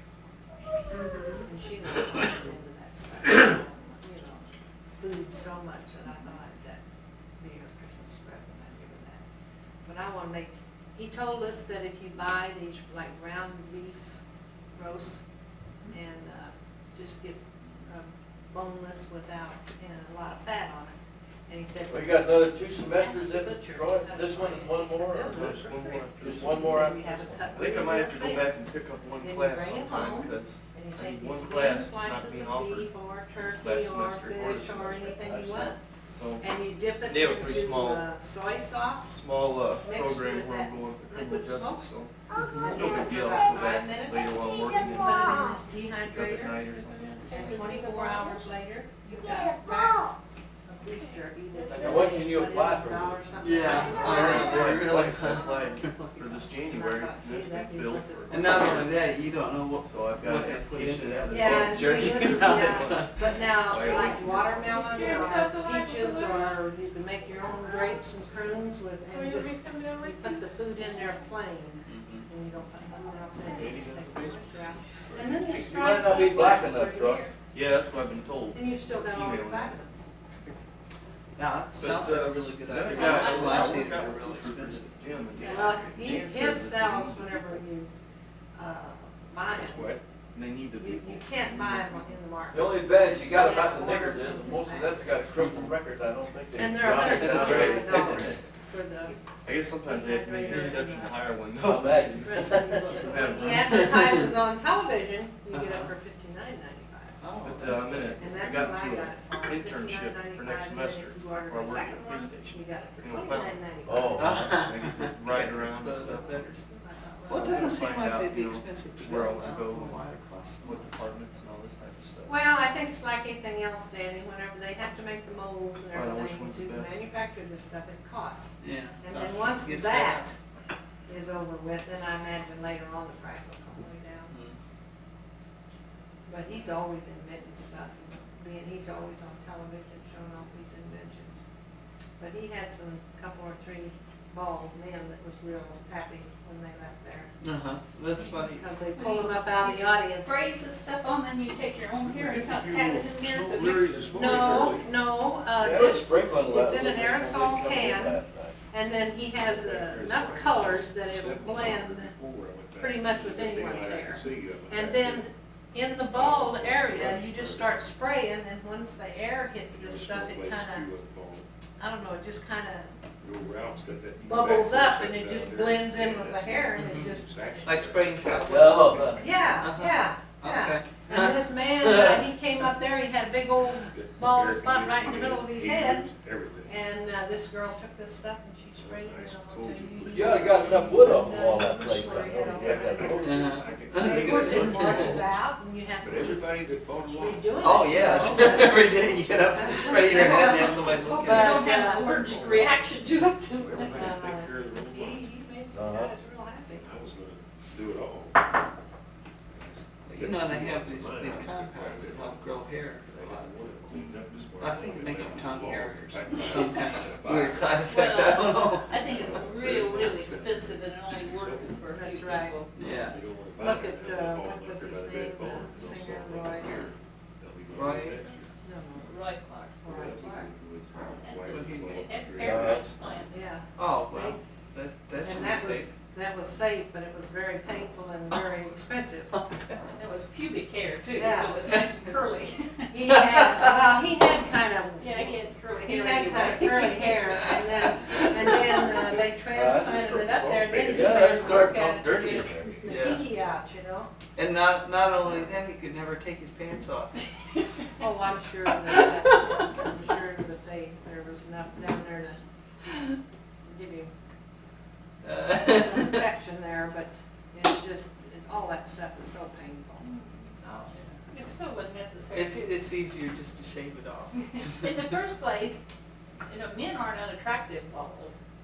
And she was always into that stuff, you know, food so much that I thought that be her Christmas present, I'd give her that. But I want to make, he told us that if you buy these like ground beef roasts and just get boneless without, a lot of fat on it. And he said. We got another 2 semesters Ask the in butcher. Troy, this one and one more? They'll do or it for free. Just one more Said after you have this it one? cut I think I might have to really go back thin, and pick up one then you class bring it sometime home, because and you I take need these one thin class that's slices not of being offered beef or this turkey last or semester or fish this or anything you want. so And you dip it They have a pretty into small- soy sauce, small Mixed program with where I'm that going for criminal liquid smoke. justice, so and it's no you big deal. for I'll about go back 5 minutes, later while I'm put working it in and this pick up at dehydrator, night or something. and 24 hours later, you've got racks of beef jerky. Now, when can you apply for $1 or this? something. Like I said, applied for this January, and it's been filled for. And not only that, you don't know what, So I've got what they put into that. Yeah, and see, Jerky. this is, but now, like watermelon or peaches, or you can make your own grapes and prunes with, and just, you put the food in there plain, and you don't put nothing else in it, you just take the sugar out. And then you You might not be black enough, Troy. Yeah, that's what I've been told. And you still got all your vitamins. Now, it sounds like a really good Another idea. guy, That's why I've seen it, I they're work out real with troopers expensive. at the gym, and Well, his sells whenever you, buy them. what? And they need the You people. can't buy them in the market. The only advantage you got about the niggers is, most of them's got criminal records, I don't think they. And they're $159 for the I guess sometimes they have to make an exception to hire one. I'll imagine. rest of the book. He advertises on television, you get it for $59.95. But I'm in it. And I that's got what I into got an it for, internship for next $59.95, and then semester if you order where I the work at second a police one, station. you got it for You know, Fountain. $29.95. Oh. I get to ride around and So stuff. better. I thought, Well, it So doesn't I'll seem find like out, they'd be you know, expensive to where I go wanna out go. on a wider class. costs, what departments and all this type of stuff. Well, I think it's like anything else, Danny, whenever they have to make the molds and Find out which everything one's the to best. manufacture this stuff, it costs. Yeah. And costs then just once to get that set is over with, then I imagine later on the price will come way down. up. Mm. But he's always inventing stuff, he's always on television showing off these inventions. But he had some, couple or three bald men that was real happy when they left there. That's funny. Because they pulled them up out of the audience. Sprays the stuff on, then you take your own hair and pat it in there to mix Flurries it. this morning No, early. no, Yeah, this, sprinkling it's that in an little bit, aerosol they come in can, last night. and then he has enough colors that it'll blend pretty much with anyone's hair. And then in the bald area, you just start spraying, and once the air hits this stuff, it kinda, I don't know, it just kinda bubbles up, and it just blends in with the hair, and it just, Like spraying towels. No, yeah, Uh-huh. yeah, yeah. Okay. And this man, he came up there, he had a big old bald spot right in the middle of his head, and this girl took this stuff and she sprayed it, and I'll tell you. you already got enough wood off of all that place. Sure, down you there. had You got that road. And of course, it washes out, and you have But to keep everybody that bought along. redoing it. Oh, yes. Every day you get up and spray your head and have somebody look You at don't have an allergic reaction to it. Everybody has to take care of their own He lawn. made some guys real happy. I was gonna do it all. it. You know, they have these compounds that help grow hair for a lot of wood. I think it makes your tongue hair or some kind of weird side effect, I don't know. I think it's really expensive and it only works for a few That's right. people. Yeah. Look at, what was his name, singer Roy? Roy? No, Roy Clark. Roy Clark. And hair transplants. Yeah. Oh, well, that And should be that was, safe. that was safe, but it was very painful and very expensive. It was pubic hair too, Yeah. so it was nice and curly. He had, well, he had kind of, Yeah, he had curly he hair had kind of anyway. curly hair, and then they transplanted it up there, then he Yeah, had that's to work dark, at it to dirty in get there. the Yeah. kiki out, you know? And not only that, he could never take his pants off. Oh, I'm sure that there was enough down there to give him some protection there, but it's just, all that stuff is so painful. It's so unnecessary. It's easier just to shave it off. In the first place, men aren't unattractive, bald.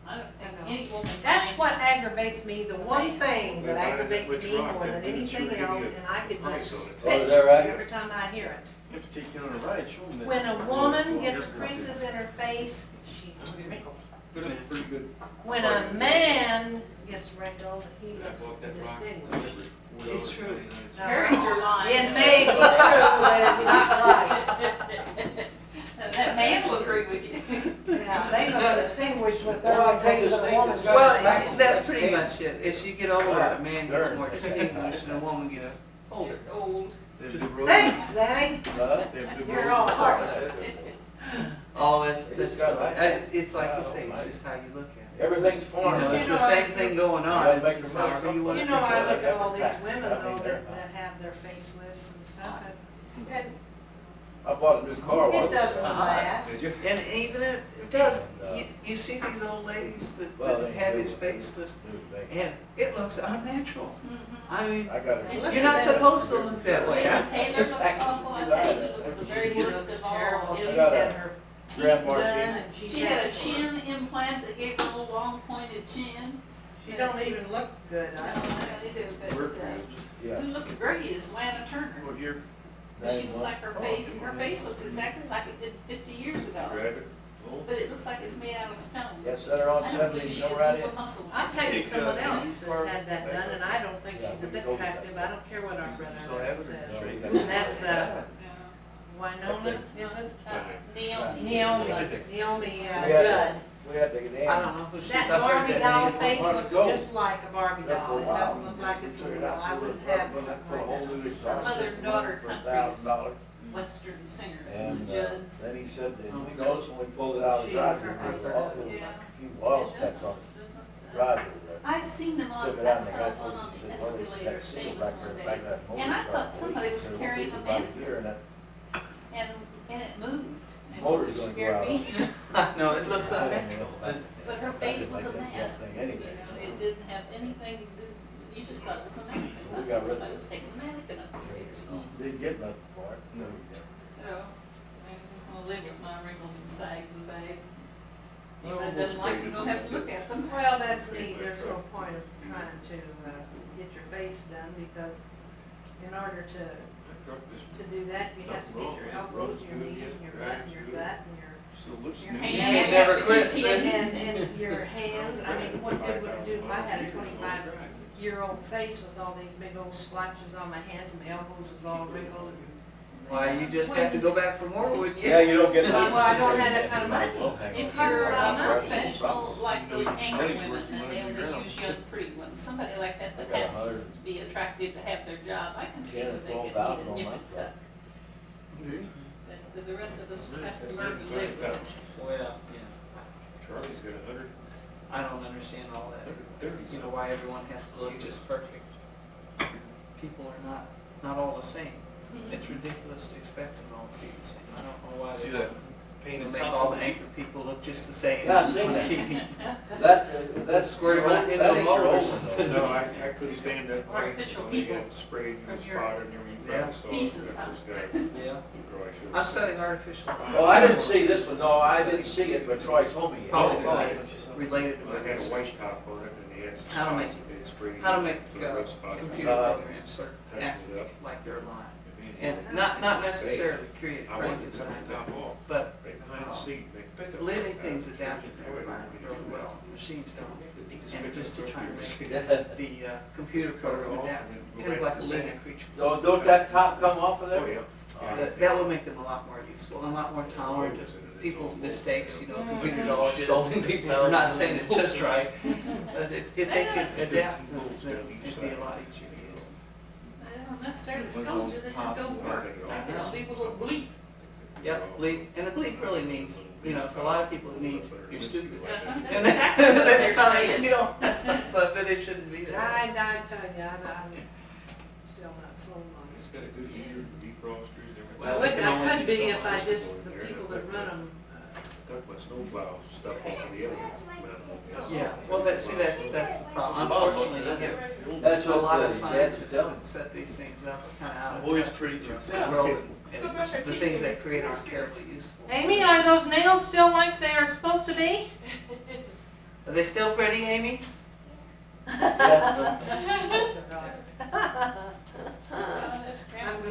I don't think I know. any woman. That's what finds- aggravates me, the one thing that aggravates me more than anything else, and I could just Oh, is spit that right? every time I hear it. You have to take you on a ride, show them that. When a woman gets creases in her face, she wrinkles. Put up a pretty good. When a man gets wrinkles, he I looks bought that rock. distinguished. It's true. Character lines. It may be true, but it's not right. That man will agree with you. Yeah, they look distinguished with their Well, I take face this of a thing woman. that's got- Well, that's pretty much it. As you get older, a man gets Darn. more distinguished and a woman gets older. Just old. They have good roads. Thanks, Danny. Huh? They have good You're roads. all smart. Oh, It's that's, got like- it's like you say, it's just how you look at it. Everything's You foreign. know, it's You the know, same thing going on, it's just however you want You to know, think I of look it. at all these women though that have their facelifts and stuff, and I bought a new car. it once. doesn't last. Did you? And even if it does, you see these old ladies that Well, that they had do. these facelifts, New thing. and it looks unnatural. I mean, I got It's it. you're not supposed to look that way. Yes, Taylor looks awful, I tell you, looks the very She worst looks of all. terrible, she's Is- got had a her teeth Grandma done, did. and she's She had had a chin implant that gave her a little long pointed chin. She don't even look good, I I don't don't know how they do, but, Yeah. who looks great is Lana Turner. What year? But she looks like her face looks exactly like it did 50 years ago. Grab it. Oh. But it looks like it's made out of stone. Yes, set her on I don't 70, believe she go had right no in. muscle. I'll tell you Take, someone else these that's car- had that done, and I don't think Yeah, she's a we bit told you attractive, that. I don't care what our Still brother have it? says. Sure you got And it. that's, Yeah. Winona, is it? Naomi. Naomi, We had Judd. We had to get in. I don't know who she's, That I've heard Barbie that doll name. face wanted looks to go just like a Barbie There for doll, a it while. doesn't look like a Took it doll, out, I so wouldn't we have put something a whole like that. new Some exhaust other system daughter for country. $1,000. Western singers, And the Judds. then he said that Oh, we noticed when we pulled it out of the She- garage, her there was face also doesn't a Yeah. few oil It specks on doesn't, the garage over there. I've seen them on, Took it I out and saw the guy one told us, on he the said, well, escalator, that seal famous back one there, back day. that motor And I started thought somebody was leaking, so carrying it a was about man. here, and that And it moved. And motor's it gonna go scared out. me. No, it looks unnatural, but But her face was a Like that mess, thing you anyway. know, it didn't have anything to do, you just thought it was a mannequin. We got rid of Somebody it. was taking a mannequin up the stairs. Didn't get nothing for it. No. So, I'm just gonna live with my wrinkles and sags and babe. Well, Anybody we'll doesn't like straighten it, don't it have to look at them. Well, that's me, there's no point of trying to get your face done, because in order to do that, you have to get your elbows, your knees, and your butt, and your butt, and Still looks your new. hands. It never quits, And your hands, I mean, what good would it do if I had a 25-year-old face with all these big old splotches on my hands and my elbows is all wrinkled? Why, you just have to go back for more, wouldn't you? Yeah, you don't get Well, nothing. I don't have that kind of money. If you're Not professional, like those angry Money's women, worth and money they'll year-round. use young pretty ones, somebody like that that I got has to be attractive to have their job, I can see Yeah, that they could 12,000 need a on nip my and tuck. But the rest of us just have to learn to live with it. Well, yeah, Charlie's got 100, I don't understand all that. 130. You know, why everyone has to look just perfect. People are not all the same. It's ridiculous to expect them all to be the same. I don't know why See they that painted make top all of the it? anchor people look just the same Yeah, I've on seen that. TV. That's Squirt your them old- into that a ain't mold your or old something. No, I couldn't stand that. Artificial when they people got sprayed in the from your spot and everything. Yeah. So Pieces, that huh? first guy, Yeah. Troy showed I'm us. studying artificial. Well, I didn't see this one, no, I didn't see it, but Troy told me. Probably Oh, related to Well, they had a what white top on it and they had some How to make- spots that they sprayed. how to make in the red spots. computer programs sort of act Touches it up. like they're alive. And And not necessarily create I wanted to Frankenstein, turn the top off, but right behind the seat. They picked up- living things adapt to their environment really well. Machines don't. And just to try to make the computer program adapt, kind of like a living creature. Don't that top come off of Oh, there? yeah. That will make them a lot more useful, and a lot more tolerant of people's mistakes. You know, computers are always scolding people for not saying it just right. But if they could adapt, then it'd be a lot easier to use. They don't necessarily scold you, they just don't work. Like there's people who bleep. Yep, bleep, and a bleep really means, you know, to a lot of people it means you're stupid. That's And exactly what that's they're how they saying. feel. That's not something it shouldn't be there. I tell you, I'm still not sold on It's it. got a good heater, defrosters and everything. Well, Well, we can only I could do be so if much. I just, the people that run them, Took my snowplow stuff off of the other one. Yeah, well, that's the problem. Unfortunately, you get That's a what lot of the dad scientists was telling me. that set these things up are kind of out of Boys touch pretty with too. the rest of the world, and the things they create aren't terribly useful. Amy, are those nails still like they are supposed to be? Are they still pretty, Amy? I'm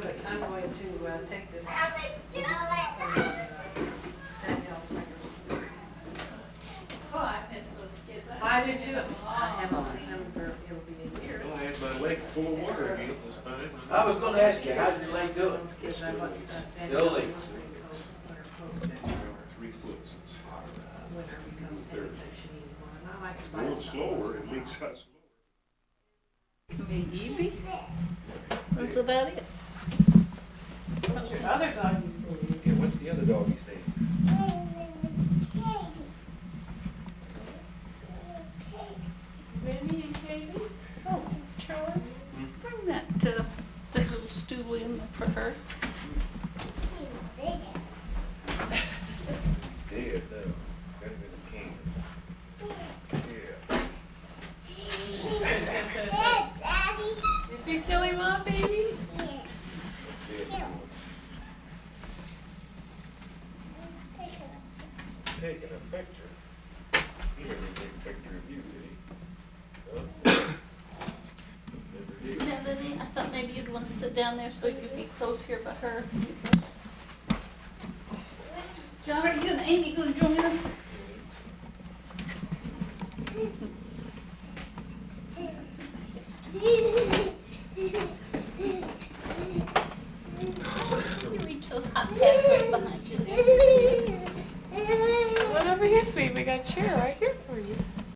going to take this. Oh, I miss those kids. I do too. I haven't seen them for, it'll be a year. Well, I had my leg full of water again this time. I was gonna ask you, how'd your leg do it? Those kids, I want, Still leaks. 3 foot since. winter because Teddy said she needed one. And I like to It's buy going some. slower, it leaks out slower. Maybe. That's about it. What's your other doggy's name? Yeah, what's the other doggy's name? Minnie and Katie? Oh, Charlie, bring that little stool in for her. Dead, though. Gotta be the king. Yeah. Is you kill him off, baby? Dead. Taking a picture. He never take a picture of you, did he? Huh? Never did. Melanie, I thought maybe you'd want to sit down there so you could be close here by her. John, are you and Amy going to join us?